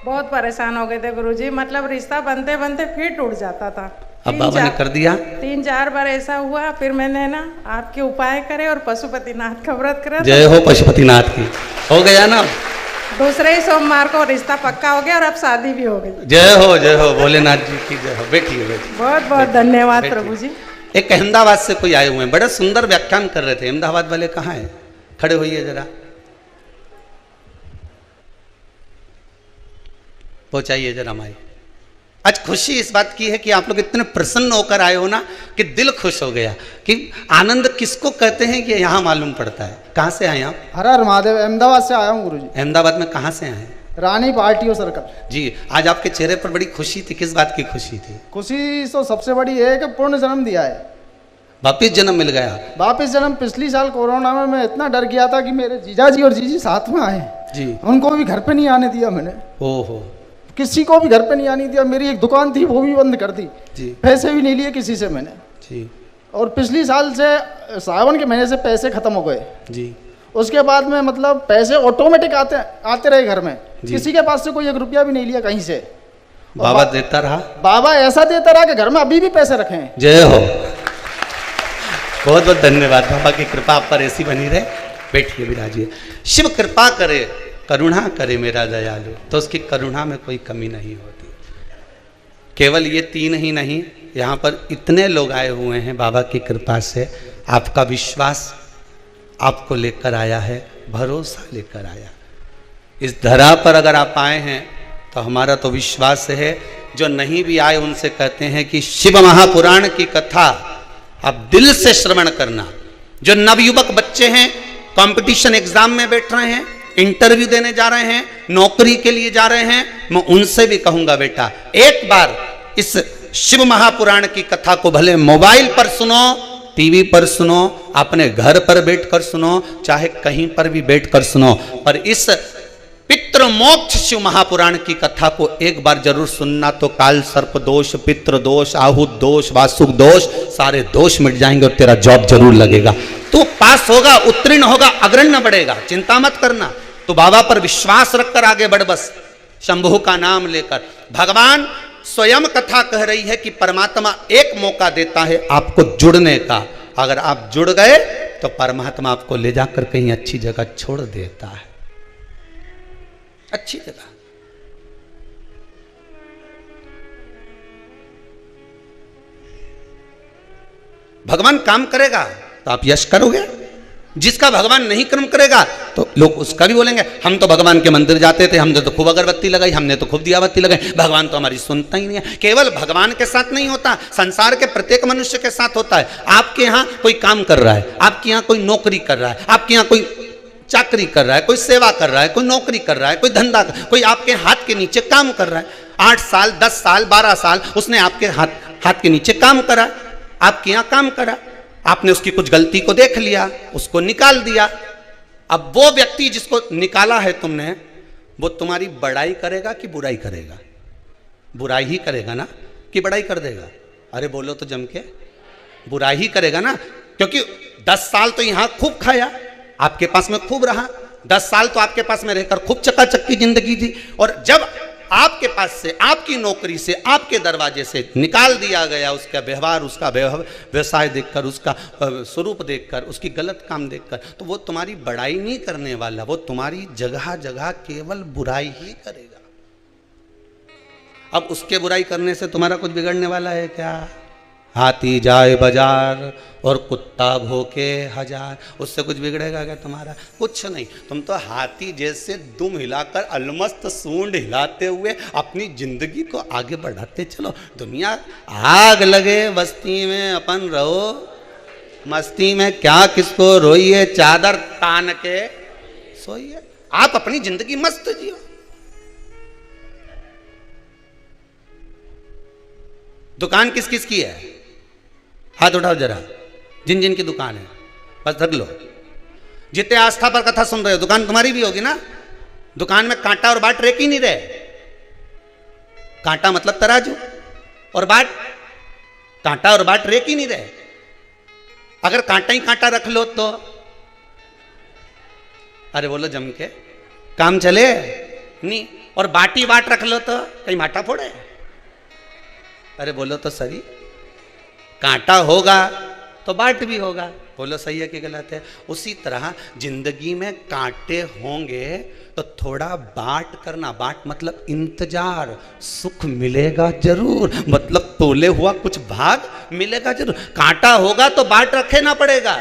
बहुत परेशान हो गए थे गुरुजी, मतलब रिश्ता बनते बनते फिर टूट जाता था। अब बाबा ने कर दिया। 3-4 बार ऐसा हुआ, फिर मैंने ना आपके उपाय करे और पशुपतिनाथ का व्रत करा। जय हो पशुपतिनाथ की। हो गया ना? दूसरे ही सोमवार को रिश्ता पक्का हो गया और अब शादी भी हो गई। जय हो भोलेनाथ जी की जय हो। बैठिए बैठिए। बहुत बहुत धन्यवाद प्रभु जी। एक अहमदाबाद से कोई आए हुए हैं, बड़ा सुंदर व्याख्यान कर रहे थे। अहमदाबाद वाले कहाँ हैं? खड़े होइए जरा, पहुंचाइए जरा माई। आज खुशी इस बात की है कि आप लोग इतने प्रसन्न होकर आए हो ना कि दिल खुश हो गया। कि आनंद किसको कहते हैं कि यहाँ मालूम पड़ता है। कहाँ से आए आप? हर हर महादेव, अहमदाबाद से आया हूँ गुरुजी। अहमदाबाद में कहाँ से आए? रानी पार्टियों सर्कल जी। आज आपके चेहरे पर बड़ी खुशी थी, किस बात की खुशी थी? खुशी तो सबसे बड़ी है कि पूर्ण जन्म दिया है, वापिस जन्म मिल गया। वापिस जन्म। पिछली साल कोरोना में मैं इतना डर गया था कि मेरे जीजा जी और जीजी साथ में आए जी, उनको भी घर पे नहीं आने दिया मैंने। ओहो, किसी को भी घर पे नहीं आने दिया। मेरी एक दुकान थी वो भी बंद कर दी जी, पैसे भी नहीं लिए किसी से मैंने जी। और पिछली साल से सावन के महीने से पैसे खत्म हो गए जी। उसके बाद में मतलब पैसे ऑटोमेटिक आते रहे घर में, किसी के पास से कोई 1 रुपया भी नहीं लिया कहीं से। बाबा देता रहा, बाबा ऐसा देता रहा कि घर में अभी भी पैसे रखे हैं। जय हो, बहुत बहुत धन्यवाद। बाबा की कृपा आप पर ऐसी बनी रहे। बैठिए, विराजिए। शिव कृपा करे, करुणा करे मेरा दयालु, तो उसकी करुणा में कोई कमी नहीं होती। केवल ये 3 ही नहीं, यहाँ पर इतने लोग आए हुए हैं बाबा की कृपा से। आपका विश्वास आपको लेकर आया है, भरोसा लेकर आया। इस धरा पर अगर आप आए हैं तो हमारा तो विश्वास है, जो नहीं भी आए उनसे कहते हैं कि शिव महापुराण की कथा आप दिल से श्रवण करना। जो नवयुवक बच्चे हैं, कंपटीशन एग्जाम में बैठ रहे हैं, इंटरव्यू देने जा रहे हैं, नौकरी के लिए जा रहे हैं, मैं उनसे भी कहूंगा बेटा एक बार इस शिव महापुराण की कथा को भले मोबाइल पर सुनो, टीवी पर सुनो, अपने घर पर बैठकर सुनो, चाहे कहीं पर भी बैठकर सुनो, पर इस पितृ मोक्ष शिव महापुराण की कथा को एक बार जरूर सुनना। तो काल सर्प दोष, पितृ दोष, आहुत दोष, वासुक दोष, सारे दोष मिट जाएंगे और तेरा जॉब जरूर लगेगा। तू पास होगा, उत्तीर्ण होगा, अग्रण्य बढ़ेगा, चिंता मत करना। तो बाबा पर विश्वास रखकर आगे बढ़, बस शंभु का नाम लेकर। भगवान स्वयं कथा कह रही है कि परमात्मा एक मौका देता है आपको जुड़ने का। अगर आप जुड़ गए तो परमात्मा आपको ले जाकर कहीं अच्छी जगह छोड़ देता है, अच्छी जगह। भगवान काम करेगा तो आप यश करोगे, जिसका भगवान नहीं कर्म करेगा तो लोग उसका भी बोलेंगे हम तो भगवान के मंदिर जाते थे, हमने तो खूब अगरबत्ती लगाई, हमने तो खूब दियाबत्ती लगाई, भगवान तो हमारी सुनता ही नहीं है। केवल भगवान के साथ नहीं होता, संसार के प्रत्येक मनुष्य के साथ होता है। आपके यहाँ कोई काम कर रहा है, आपके यहाँ कोई नौकरी कर रहा है, आपके यहाँ कोई चाकरी कर रहा है, कोई सेवा कर रहा है, कोई नौकरी कर रहा है, कोई धंधा, कोई आपके हाथ के नीचे काम कर रहा है। 8 साल 10 साल 12 साल उसने आपके हाथ के नीचे काम करा, आपके यहाँ काम करा, आपने उसकी कुछ गलती को देख लिया, उसको निकाल दिया। अब वो व्यक्ति जिसको निकाला है तुमने, वो तुम्हारी बड़ाई करेगा कि बुराई करेगा? बुराई ही करेगा ना, कि बड़ाई कर देगा? अरे बोलो तो जम के, बुराई ही करेगा ना, क्योंकि 10 साल तो यहां खूब खाया, आपके पास में खूब रहा, 10 साल तो आपके पास में रहकर खूब चकाचक की जिंदगी थी, और जब आपके पास से, आपकी नौकरी से, आपके दरवाजे से निकाल दिया गया, उसका व्यवहार, उसका व्यवसाय देखकर, उसका स्वरूप देखकर, उसकी गलत काम देखकर, तो वो तुम्हारी बड़ाई नहीं करने वाला, वो तुम्हारी जगह जगह केवल बुराई ही करेगा। अब उसके बुराई करने से तुम्हारा कुछ बिगड़ने वाला है क्या? हाथी जाए बाजार और कुत्ता भोके हजार, उससे कुछ बिगड़ेगा क्या तुम्हारा? कुछ नहीं। तुम तो हाथी जैसे दुम हिलाकर, अलमस्त सूंड हिलाते हुए अपनी जिंदगी को आगे बढ़ाते चलो। दुनिया आग लगे बस्ती में, अपन रहो मस्ती में, क्या किसको रोइए, चादर तान के सोइए, आप अपनी जिंदगी मस्त जियो। दुकान किस किस की है? हाथ उठाओ जरा, जिन जिन की दुकान है, बस धर लो। जितने आस्था पर कथा सुन रहे हो, दुकान तुम्हारी भी होगी ना। दुकान में कांटा और बाट रेक ही नहीं रहे। कांटा मतलब तराजू, और बाट, कांटा और बाट रेक ही नहीं रहे। अगर कांटा ही कांटा रख लो तो, अरे बोलो जम के, काम चले नहीं। और बाटी बाट रख लो तो कहीं माटा फोड़े? अरे बोलो तो सही, कांटा होगा तो बाट भी होगा। बोलो सही है कि गलत है? उसी तरह जिंदगी में कांटे होंगे तो थोड़ा बाट करना। बाट मतलब इंतजार, सुख मिलेगा जरूर, मतलब तोले हुआ कुछ भाग मिलेगा जरूर। कांटा होगा तो बाट रखे ना पड़ेगा,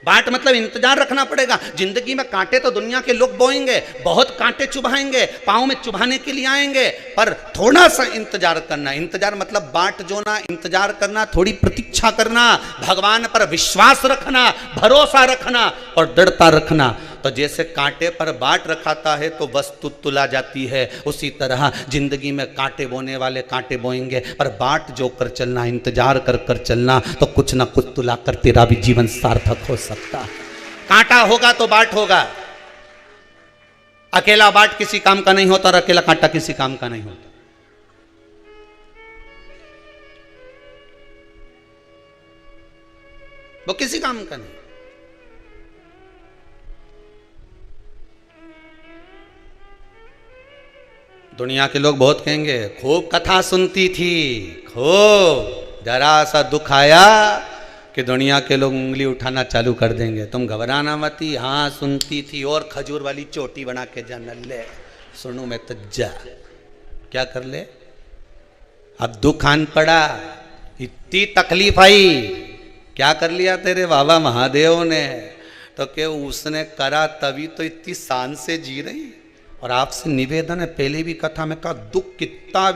बाट मतलब इंतजार रखना पड़ेगा। जिंदगी में कांटे तो दुनिया के लोग बोएंगे, बहुत कांटे चुभाएंगे, पाँव में चुभाने के लिए आएंगे, पर थोड़ा सा इंतजार करना। इंतजार मतलब बाट जोना, इंतजार करना, थोड़ी प्रतीक्षा करना, भगवान पर विश्वास रखना, भरोसा रखना और दृढ़ता रखना। तो जैसे कांटे पर बाट रखाता है तो वस्तु तुला जाती है, उसी तरह जिंदगी में कांटे बोने वाले कांटे बोएंगे, पर बाट जो कर चलना, इंतजार कर कर चलना, तो कुछ ना कुछ तुला कर तेरा भी जीवन सार्थक हो सकता है। कांटा होगा तो बाट होगा। अकेला बाट किसी काम का नहीं होता और अकेला कांटा किसी काम का नहीं होता। वो किसी काम का नहीं। दुनिया के लोग बहुत कहेंगे खूब कथा सुनती थी, खूब, जरा सा दुख आया कि दुनिया के लोग उंगली उठाना चालू कर देंगे। तुम घबराना मती, हाँ सुनती थी, और खजूर वाली चोटी बना के जा, नल्ले सुनू मैं तो जा, क्या कर ले? अब दुख आन पड़ा, इतनी तकलीफ आई, क्या कर लिया तेरे बाबा महादेव ने? तो क्या उसने करा तभी तो इतनी शान से जी रही। और आपसे निवेदन है, पहले भी कथा में कहा, दुख कितना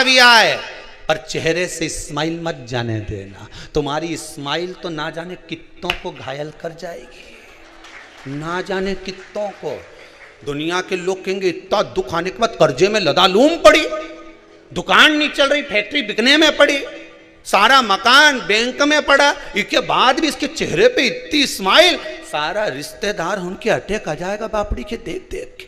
भी आए पर चेहरे से स्माइल मत जाने देना। तुम्हारी स्माइल तो ना जाने कितनों को घायल कर जाएगी, ना जाने कितनों को। दुनिया के लोग कहेंगे इतना दुख आने के बाद कर्जे में लदालूम पड़ी, दुकान नहीं चल रही, फैक्ट्री बिकने में पड़ी, सारा मकान बैंक में पड़ा, इसके बाद भी इसके चेहरे पे इतनी स्माइल, सारा रिश्तेदार उनके अटैक आ जाएगा बापड़ी के देख देख के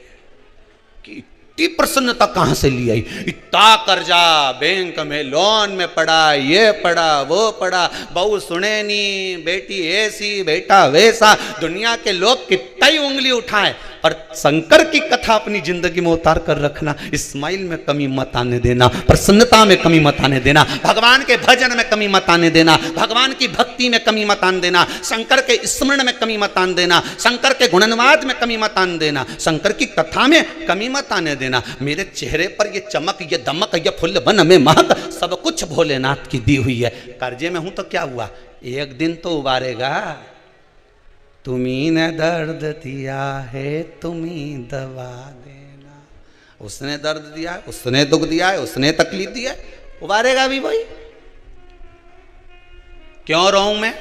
कि इतनी प्रसन्नता कहां से ली आई। इतना कर्जा बैंक में लोन में पड़ा, ये पड़ा वो पड़ा, बहू सुने नहीं, बेटी ऐसी बेटा वैसा, दुनिया के लोग कितना ही उंगली उठाए, और शंकर की कथा अपनी जिंदगी में उतार कर रखना। स्माइल में कमी मत आने देना, प्रसन्नता में कमी मत आने देना, भगवान के भजन में कमी मत आने देना, भगवान की भक्ति में कमी मत आने देना, शंकर के स्मरण में कमी मत आने देना, शंकर के गुणनवाद में कमी मत आने देना, शंकर की कथा में कमी मत आने देना। मेरे चेहरे पर ये चमक, ये दमक, ये फुल बन में महक, सब कुछ भोलेनाथ की दी हुई है। कर्जे में हूं तो क्या हुआ, एक दिन तो उबारेगा। तुम्ही ने दर्द दिया है, तुम्ही दवा देना। उसने दर्द दिया है, उसने दुख दिया है, उसने तकलीफ दिया है, उबारेगा भी वही। क्यों रोऊं मैं,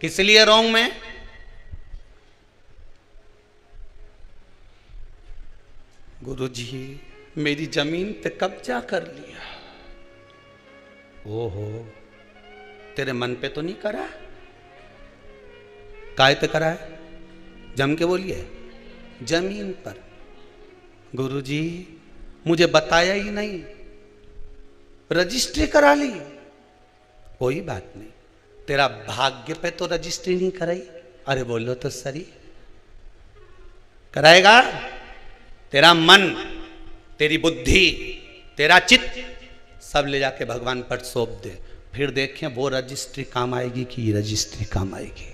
किस लिए रोऊं मैं? गुरुजी मेरी जमीन पे कब्जा कर लिया। ओहो, तेरे मन पे तो नहीं करा, काय पे करा है? जम के बोलिए, जमीन पर। गुरुजी मुझे बताया ही नहीं, रजिस्ट्री करा ली। कोई बात नहीं, तेरा भाग्य पे तो रजिस्ट्री नहीं कराई। अरे बोलो तो सही, कराएगा? तेरा मन, तेरी बुद्धि, तेरा चित्त सब ले जाके भगवान पर सौंप दे, फिर देखें वो रजिस्ट्री काम आएगी कि ये रजिस्ट्री काम आएगी।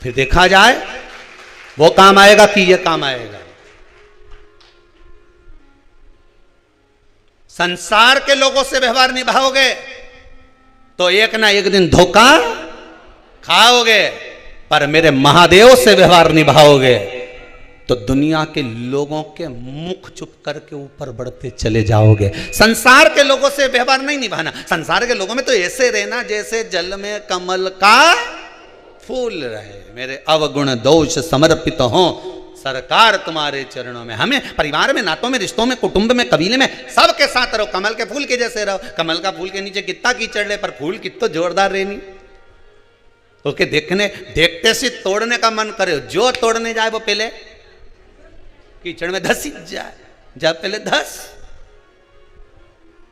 फिर देखा जाए वो काम आएगा कि ये काम आएगा। संसार के लोगों से व्यवहार निभाओगे तो एक ना एक दिन धोखा खाओगे, पर मेरे महादेव से व्यवहार निभाओगे तो दुनिया के लोगों के मुख चुप करके ऊपर बढ़ते चले जाओगे। संसार के लोगों से व्यवहार नहीं निभाना। संसार के लोगों में तो ऐसे रहना जैसे जल में कमल का फूल रहे। मेरे अवगुण दोष समर्पित हो सरकार तुम्हारे चरणों में। हमें परिवार में, नातों में, रिश्तों में, कुटुंब में, कबीले में सबके साथ रहो, कमल के फूल के जैसे रहो। कमल का फूल के नीचे कितना कीचड़ रहे, पर फूल कितना जोरदार रहनी। ओके, देखते से तोड़ने का मन करे, जो तोड़ने जाए वो पहले कीचड़ में धस जाए, जब पहले धस।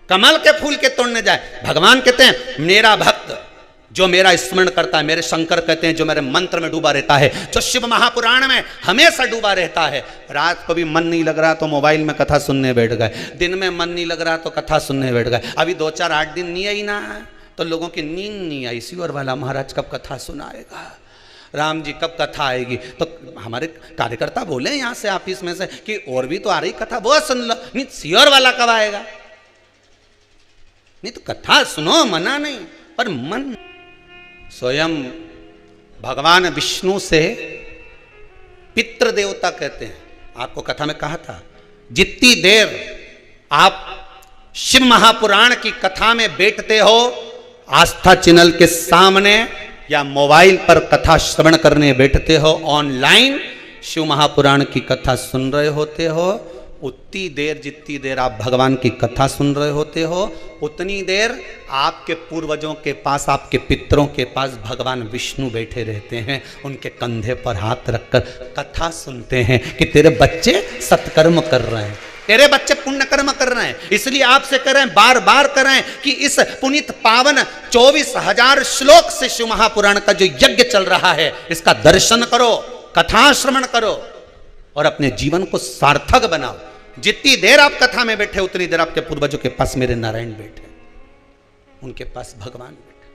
कमल के फूल के तोड़ने जाए। भगवान कहते हैं मेरा भक्त जो मेरा स्मरण करता है, मेरे शंकर कहते हैं जो मेरे मंत्र में डूबा रहता है, जो शिव महापुराण में हमेशा डूबा रहता है। रात को भी मन नहीं लग रहा तो मोबाइल में कथा सुनने बैठ गए, दिन में मन नहीं लग रहा तो कथा सुनने बैठ गए। अभी 2-4-8 दिन नहीं आई ना तो लोगों की नींद नहीं आई। शिवर वाला महाराज कब कथा सुनाएगा, राम जी कब कथा आएगी। तो हमारे कार्यकर्ता बोले यहाँ से ऑफिस में से कि और भी तो आ रही कथा, वो सुन लो। नहीं, शिवर वाला कब आएगा? नहीं तो कथा सुनो, मना नहीं, पर मन। स्वयं भगवान विष्णु से पितृ देवता कहते हैं। आपको कथा में कहा था, जितनी देर आप शिव महापुराण की कथा में बैठते हो, आस्था चैनल के सामने या मोबाइल पर कथा श्रवण करने बैठते हो, ऑनलाइन शिव महापुराण की कथा सुन रहे होते हो, उतनी देर जितनी देर आप भगवान की कथा सुन रहे होते हो, उतनी देर आपके पूर्वजों के पास, आपके पितरों के पास भगवान विष्णु बैठे रहते हैं। उनके कंधे पर हाथ रखकर कथा सुनते हैं कि तेरे बच्चे सत्कर्म कर रहे हैं, तेरे बच्चे पुण्य कर्म कर रहे हैं। इसलिए आपसे कह रहे हैं, बार बार कर रहे हैं कि इस पुनीत पावन 24,000 श्लोक से शिव महापुराण का जो यज्ञ चल रहा है, इसका दर्शन करो, कथा श्रवण करो और अपने जीवन को सार्थक बनाओ। जितनी देर आप कथा में बैठे उतनी देर आपके पूर्वजों के पास मेरे नारायण बैठे, उनके पास भगवान बैठे।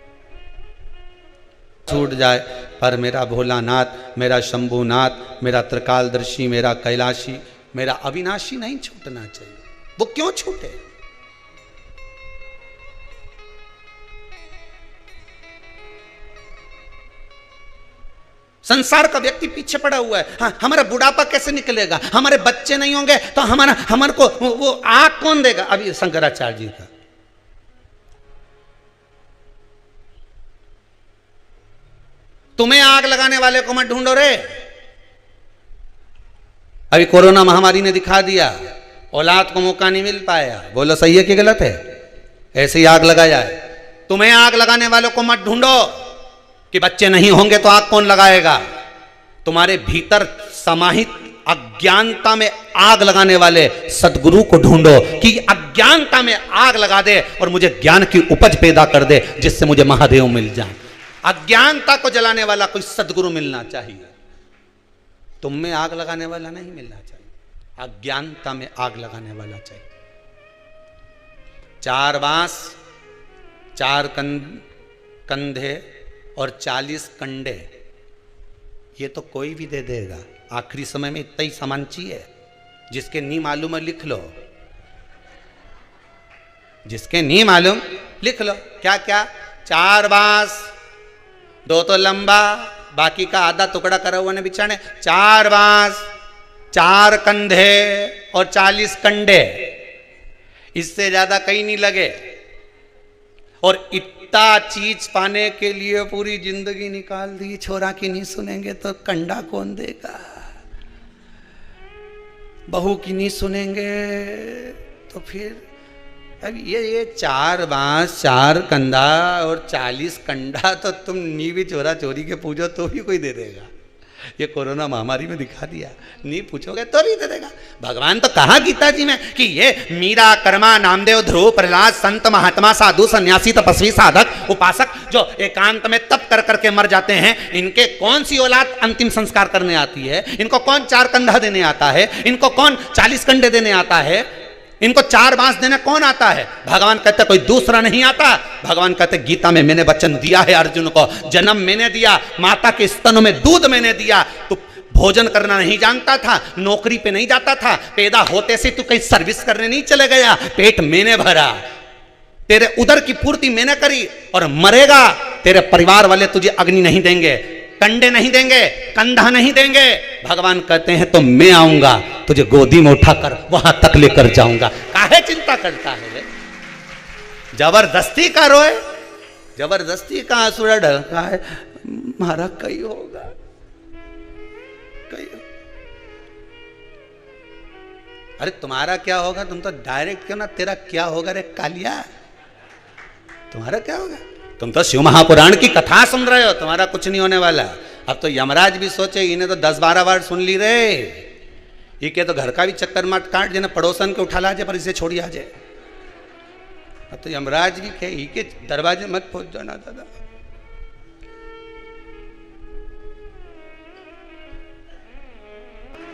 छूट जाए पर मेरा भोलानाथ, मेरा शंभुनाथ, मेरा त्रिकालदर्शी, मेरा कैलाशी, मेरा अविनाशी नहीं छूटना चाहिए। वो क्यों छूटे? संसार का व्यक्ति पीछे पड़ा हुआ है। हाँ, हमारा बुढ़ापा कैसे निकलेगा, हमारे बच्चे नहीं होंगे तो हमारे को वो आग कौन देगा। अभी शंकराचार्य जी का तुम्हें आग लगाने वाले को मत ढूंढो रे। अभी कोरोना महामारी ने दिखा दिया, औलाद को मौका नहीं मिल पाया। बोलो सही है कि गलत है? ऐसे ही आग लगा जाए। तुम्हें आग लगाने वालों को मत ढूंढो कि बच्चे नहीं होंगे तो आग कौन लगाएगा। तुम्हारे भीतर समाहित अज्ञानता में आग लगाने वाले सद्गुरु को ढूंढो कि अज्ञानता में आग लगा दे और मुझे ज्ञान की उपज पैदा कर दे, जिससे मुझे महादेव मिल जाए। अज्ञानता को जलाने वाला कोई सद्गुरु मिलना चाहिए। तुम में आग लगाने वाला नहीं मिलना चाहिए, अज्ञानता में आग लगाने वाला चाहिए। 4 बांस, 4 कंधे और 40 कंडे, ये तो कोई भी दे देगा। आखिरी समय में इतना ही सामान चाहिए। जिसके नहीं मालूम है लिख लो, जिसके नहीं मालूम लिख लो। क्या क्या? 4 बांस, 2 तो लंबा, बाकी का आधा टुकड़ा करा हुआ ने बिछाने। 4 बांस, 4 कंधे और 40 कंडे, इससे ज्यादा कहीं नहीं लगे। और इतना चीज पाने के लिए पूरी जिंदगी निकाल दी। छोरा की नहीं सुनेंगे तो कंडा कौन देगा, बहू की नहीं सुनेंगे तो फिर अब ये 4 बांस, 4 कंधा और 40 कंडा तो तुम नी भी चोरा चोरी के पूछो तो भी कोई दे देगा। ये कोरोना महामारी में दिखा दिया, नहीं पूछोगे तो भी दे देगा। भगवान तो कहा गीता जी में कि ये मीरा, कर्मा, नामदेव, ध्रुव, प्रहलाद, संत, महात्मा, साधु, सन्यासी, तपस्वी, साधक, उपासक जो एकांत में तप कर करके मर जाते हैं, इनके कौन सी औलाद अंतिम संस्कार करने आती है? इनको कौन 4 कंधा देने आता है? इनको कौन 40 कंडे देने आता है? इनको 4 बांस देने कौन आता है? भगवान कहते कोई दूसरा नहीं आता। भगवान कहते गीता में मैंने वचन दिया है अर्जुन को, जन्म मैंने दिया, माता के स्तनों में दूध मैंने दिया। तो भोजन करना नहीं जानता था, नौकरी पे नहीं जाता था, पैदा होते से तू कहीं सर्विस करने नहीं चले गया। पेट मैंने भरा, तेरे उदर की पूर्ति मैंने करी, और मरेगा तेरे परिवार वाले तुझे अग्नि नहीं देंगे, कंडे नहीं देंगे, कंधा नहीं देंगे। भगवान कहते हैं तो मैं आऊंगा, तुझे गोदी में उठाकर वहां तक लेकर जाऊंगा। काहे चिंता करता है? जबरदस्ती का रोए, जबरदस्ती का आंसुड़ा ढलका है। मारा कई होगा, कई। अरे तुम्हारा क्या होगा? तुम तो डायरेक्ट क्यों ना, तेरा क्या होगा रे कालिया? तुम्हारा क्या होगा? तुम तो शिव महापुराण की कथा सुन रहे हो, तुम्हारा कुछ नहीं होने वाला। अब तो यमराज भी सोचे, इन्हें तो 10-12 बार सुन ली रे, ये के तो घर का भी चक्कर मत काट, जिन्हें पड़ोसन के उठा ला जाए पर इसे छोड़ी आ जाए। अब तो यमराज भी कहे ही के दरवाजे मत पहुंच जाना दादा।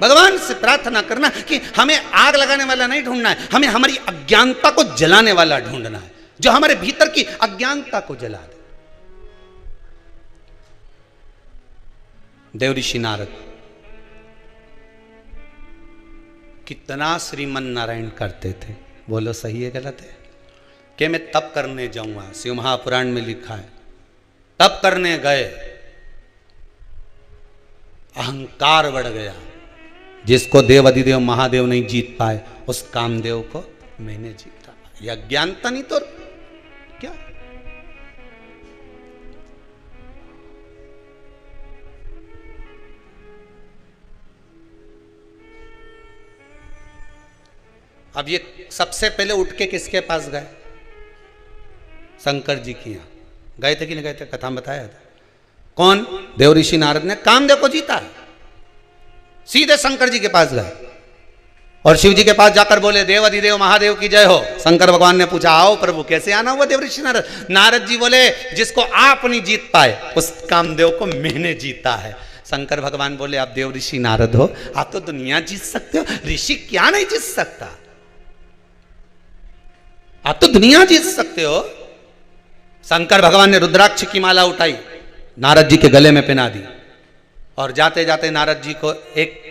भगवान से प्रार्थना करना कि हमें आग लगाने वाला नहीं ढूंढना है, हमें हमारी अज्ञानता को जलाने वाला ढूंढना है, जो हमारे भीतर की अज्ञानता को जला दे। देव ऋषि नारद कितना श्रीमन नारायण करते थे। बोलो सही है गलत है? कि मैं तप करने जाऊंगा, शिव महापुराण में लिखा है। तप करने गए, अहंकार बढ़ गया। जिसको देव अधिदेव महादेव नहीं जीत पाए, उस कामदेव को मैंने जीता। यह अज्ञानता नहीं तो क्या? अब ये सबसे पहले उठ के किसके पास गए? शंकर जी के यहां गए थे कि नहीं गए थे? कथा में बताया था। कौन? देव ऋषि नारद ने कामदेव को जीता। सीधे शंकर जी के पास गए और शिव जी के पास जाकर बोले देव अधिदेव महादेव की जय हो। शंकर भगवान ने पूछा आओ प्रभु कैसे आना हुआ देव ऋषि नारद? नारद जी बोले जिसको आप नहीं जीत पाए, उस कामदेव को मैंने जीता है। शंकर भगवान बोले आप देव ऋषि नारद हो, आप तो दुनिया जीत सकते हो, ऋषि क्या नहीं जीत सकता? आप तो दुनिया जीत सकते हो। शंकर भगवान ने रुद्राक्ष की माला उठाई, नारद जी के गले में पहना दी, और जाते जाते नारद जी को एक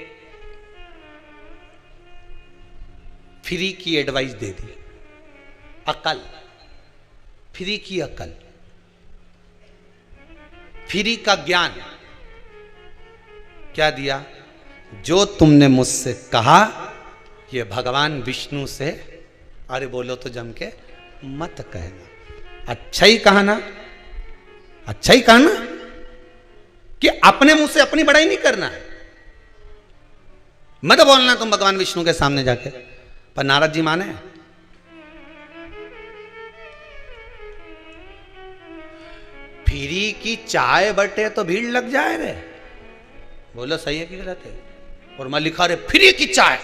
फ्री की एडवाइस दे दी। अकल, फ्री की अकल, फ्री का ज्ञान। क्या दिया? जो तुमने मुझसे कहा ये भगवान विष्णु से, अरे बोलो तो जम के, मत कहना। अच्छा ही कहा ना, अच्छा ही कहा ना कि अपने मुंह से अपनी बड़ाई नहीं करना है, मत बोलना तुम भगवान विष्णु के सामने जाके। पर नारद जी माने? फ्री की चाय बटे तो भीड़ लग जाए रे। बोलो सही है कि गलत है? और मैं लिखा रे फ्री की चाय,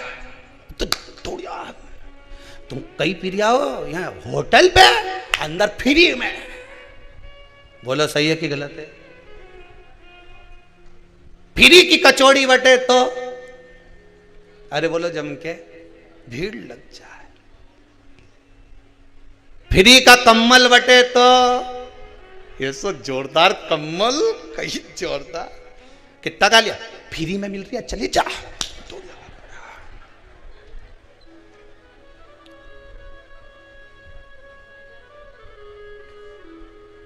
तो थोड़ी तुम कहीं पी रहा हो यहाँ होटल पे, अंदर फ्री में। बोलो सही है कि गलत है? फ्री की कचौड़ी बटे तो, अरे बोलो जम के, भीड़ लग जाए। फ्री का कम्बल बटे तो, ये सो जोरदार कम्बल, कहीं जोरदार, कितना का लिया? फ्री में मिल रही है, चले जा।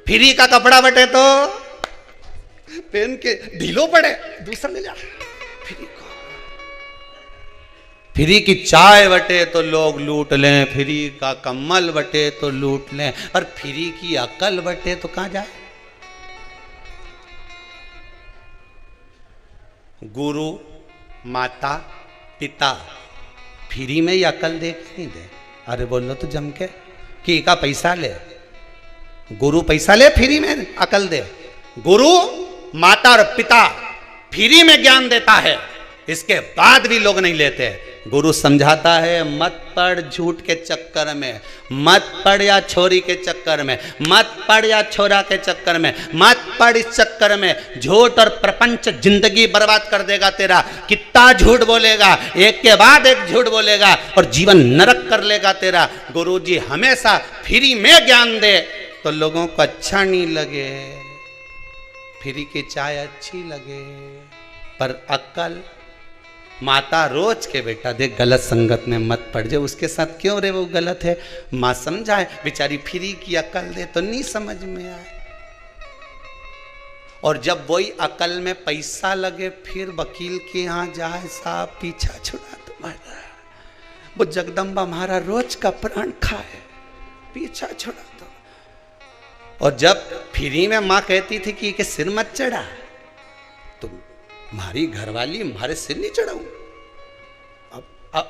फ्री का कपड़ा बटे तो पहन के ढीलो पड़े, दूसरा ले जा। फ्री की चाय बटे तो लोग लूट लें, फ्री का कम्बल बटे तो लूट लें, और फ्री की अकल बटे तो कहां जाए? गुरु माता पिता फ्री में ही अकल दे के नहीं दे। अरे बोलो तो जम के कि का पैसा ले, गुरु पैसा ले फ्री में अकल दे। गुरु माता और पिता फ्री में ज्ञान देता है, इसके बाद भी लोग नहीं लेते। गुरु समझाता है मत पड़ झूठ के चक्कर में, मत पड़ या छोरी के चक्कर में, मत पड़ या छोरा के चक्कर में, मत पड़ इस चक्कर में। झूठ और प्रपंच जिंदगी बर्बाद कर देगा तेरा। कितना झूठ बोलेगा, एक के बाद एक झूठ बोलेगा और जीवन नरक कर लेगा तेरा। गुरु जी हमेशा फ्री में ज्ञान दे तो लोगों को अच्छा नहीं लगे, फ्री की चाय अच्छी लगे, पर अक्ल माता रोज के बेटा देख गलत संगत में मत पड़ जाए। उसके साथ क्यों रे वो गलत है, माँ समझाए, बेचारी फ्री की अकल दे तो नहीं समझ में आए। और जब वही अकल में पैसा लगे फिर वकील के यहाँ जाए, साहब पीछा छुड़ा तुम्हारा, वो जगदम्बा हमारा रोज का प्राण खाए, पीछा छुड़ा दो। और जब फ्री में माँ कहती थी कि सिर मत चढ़ा, तो हमारी घरवाली हमारे सिर नहीं चढ़ाऊं।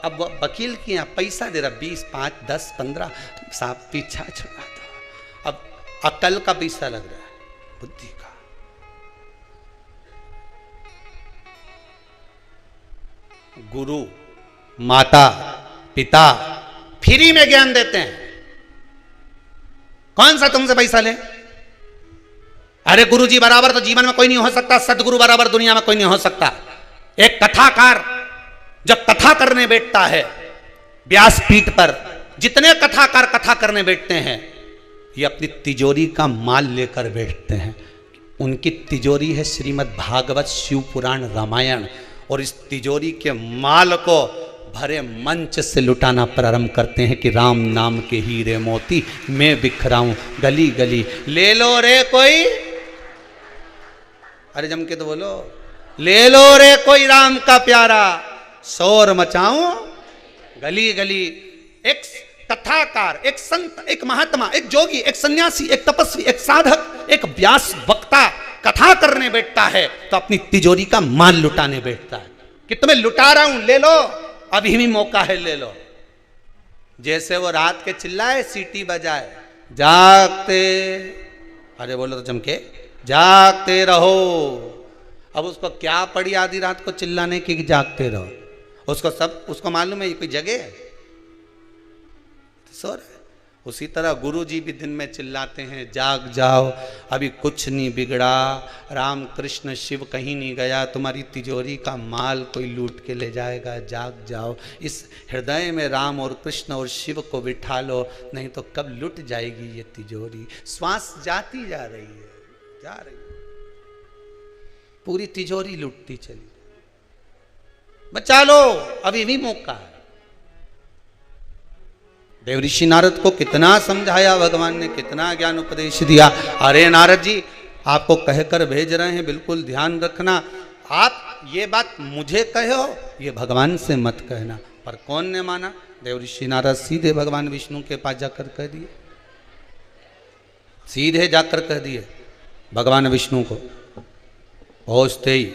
अब वकील के यहाँ पैसा दे रहा, 20, 5, 10, 15, साहब पीछा छुड़ा दो। अब अकल का पैसा लग रहा है, बुद्धि का। गुरु माता पिता फ्री में ज्ञान देते हैं, कौन सा तुमसे पैसा ले? अरे गुरुजी बराबर तो जीवन में कोई नहीं हो सकता, सदगुरु बराबर दुनिया में कोई नहीं हो सकता। एक कथाकार जब कथा करने बैठता है व्यासपीठ पर, जितने कथाकार कथा करने बैठते हैं ये अपनी तिजोरी का माल लेकर बैठते हैं। उनकी तिजोरी है श्रीमद् भागवत, शिव पुराण, रामायण, और इस तिजोरी के माल को भरे मंच से लुटाना प्रारंभ करते हैं कि राम नाम के हीरे मोती मैं बिखराऊं गली गली, ले लो रे कोई, अरे जम के तो बोलो, ले लो रे कोई राम का प्यारा, शोर मचाऊं गली गली। एक कथाकार, एक संत, एक महात्मा, एक जोगी, एक सन्यासी, एक तपस्वी, एक साधक, एक व्यास वक्ता कथा करने बैठता है तो अपनी तिजोरी का माल लुटाने बैठता है कि तुम्हें लुटा रहा हूं, ले लो, अभी भी मौका है, ले लो। जैसे वो रात के चिल्लाए, सीटी बजाए, जागते, अरे बोलो तो जमके, जागते रहो। अब उसको क्या पड़ी आधी रात को चिल्लाने की जागते रहो? उसको मालूम है ये कोई जगह है, सो रहा है। उसी तरह गुरु जी भी दिन में चिल्लाते हैं, जाग जाओ, अभी कुछ नहीं बिगड़ा, राम कृष्ण शिव कहीं नहीं गया, तुम्हारी तिजोरी का माल कोई लूट के ले जाएगा, जाग जाओ। इस हृदय में राम और कृष्ण और शिव को बिठा लो, नहीं तो कब लुट जाएगी ये तिजोरी। श्वास जाती जा रही है, जा रही है, पूरी तिजोरी लुटती चली। बचा लो, अभी भी मौका है। देव ऋषि नारद को कितना समझाया भगवान ने, कितना ज्ञान उपदेश दिया। अरे नारद जी आपको कहकर भेज रहे हैं, बिल्कुल ध्यान रखना। आप ये बात मुझे कहो, ये भगवान से मत कहना। पर कौन ने माना? देवऋषि नारद सीधे भगवान विष्णु के पास जाकर कह दिए, सीधे जाकर कह दिए भगवान विष्णु को। पहुंचते ही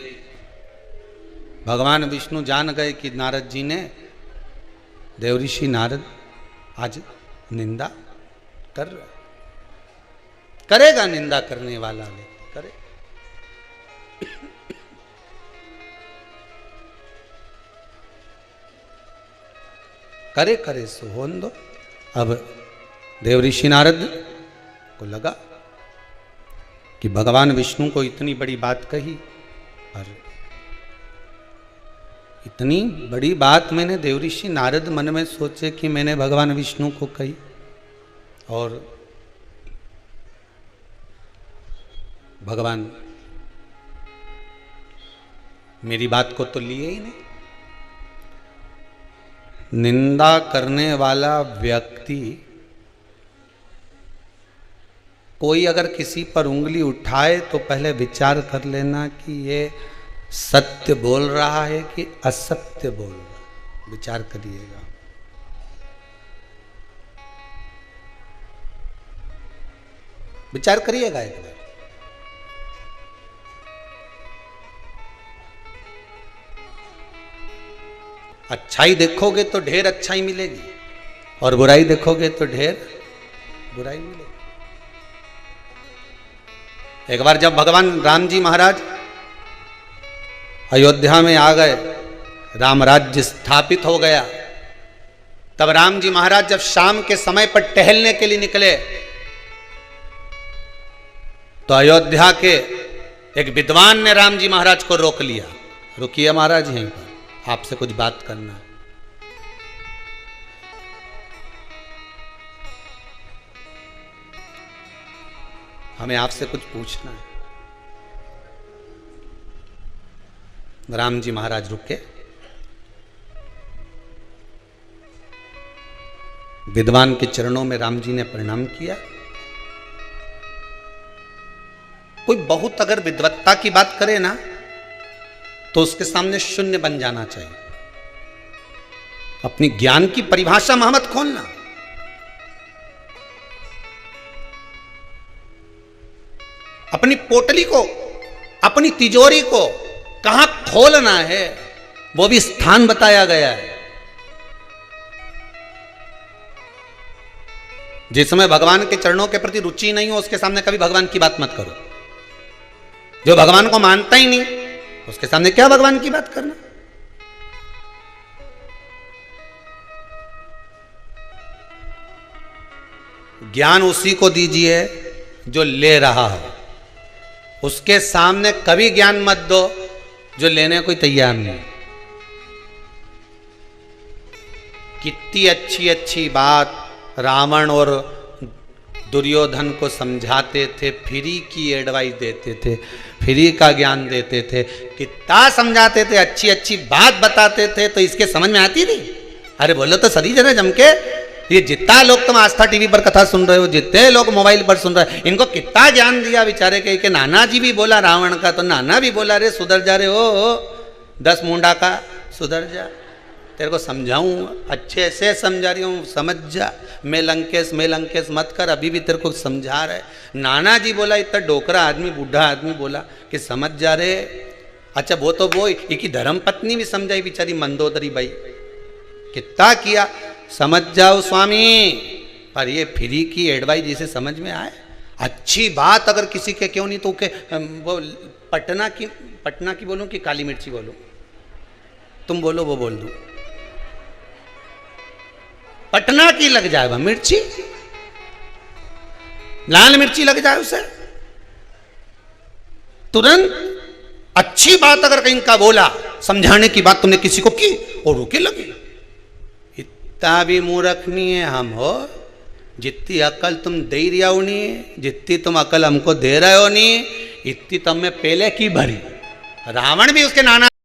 भगवान विष्णु जान गए कि नारद जी ने, देवऋषि नारद आज निंदा कर रहा, करेगा निंदा करने वाला ने करे। करे करे सो होन दो। अब देवऋषि नारद को लगा कि भगवान विष्णु को इतनी बड़ी बात कही, और इतनी बड़ी बात मैंने देवऋषि नारद मन में सोचे कि मैंने भगवान विष्णु को कही, और भगवान मेरी बात को तो लिए ही नहीं। निंदा करने वाला व्यक्ति, कोई अगर किसी पर उंगली उठाए तो पहले विचार कर लेना कि ये सत्य बोल रहा है कि असत्य बोल रहा है। विचार करिएगा। विचार करिएगा एक बार। अच्छाई देखोगे तो ढेर अच्छाई मिलेगी, और बुराई देखोगे तो ढेर बुराई मिलेगी। एक बार जब भगवान राम जी महाराज अयोध्या में आ गए, राम राज्य स्थापित हो गया, तब राम जी महाराज जब शाम के समय पर टहलने के लिए निकले तो अयोध्या के एक विद्वान ने राम जी महाराज को रोक लिया। रुकिए महाराज, यहीं पर आपसे कुछ बात करना है। हमें आपसे कुछ पूछना है। राम जी महाराज रुके, विद्वान के चरणों में राम जी ने प्रणाम किया। कोई बहुत अगर विद्वत्ता की बात करे ना तो उसके सामने शून्य बन जाना चाहिए। अपनी ज्ञान की परिभाषा में मत खोलना। अपनी पोटली को, अपनी तिजोरी को कहां खोलना है वो भी स्थान बताया गया है। जिस समय भगवान के चरणों के प्रति रुचि नहीं हो उसके सामने कभी भगवान की बात मत करो। जो भगवान को मानता ही नहीं उसके सामने क्या भगवान की बात करना। ज्ञान उसी को दीजिए जो ले रहा हो, उसके सामने कभी ज्ञान मत दो जो लेने कोई तैयार नहीं। कितनी अच्छी अच्छी बात रावण और दुर्योधन को समझाते थे, फ्री की एडवाइस देते थे, फ्री का ज्ञान देते थे, कितना समझाते थे, अच्छी अच्छी बात बताते थे, तो इसके समझ में आती थी। अरे बोलो तो सही जरा जम के। ये जितना लोग तुम आस्था टीवी पर कथा सुन रहे हो, जितने लोग मोबाइल पर सुन रहे हो, इनको कितना ज्ञान दिया बेचारे के नाना जी भी बोला रावण का, तो नाना भी बोला रे सुधर जा रे ओ 10 मुंडा का सुधर जा, तेरे को समझाऊं, अच्छे से समझा रही हूँ, समझ जा, मैं लंकेश मत कर, अभी भी तेरे को समझा रहे। नाना जी बोला, इतना डोकरा आदमी, बूढ़ा आदमी बोला कि समझ जा रे। अच्छा वो तो वो एक धर्म पत्नी भी समझाई बेचारी मंदोदरी बाई, कितना किया, समझ जाओ स्वामी। पर ये फ्री की एडवाइस जिसे समझ में आए, अच्छी बात अगर किसी के क्यों नहीं तो के वो पटना की बोलूं कि काली मिर्ची बोलूं, तुम बोलो वो बोल दूं। पटना की लग जाए वह मिर्ची, लाल मिर्ची लग जाए उसे तुरंत। अच्छी बात अगर कहीं का बोला, समझाने की बात तुमने किसी को की और रोके लगे। इतना भी मूर्ख नहीं है हम हो। जितनी अकल तुम दे रही हो नहीं, जितनी तुम अकल हमको दे रहे हो नहीं, इतनी तुम में पहले की भरी। रावण भी उसके नाना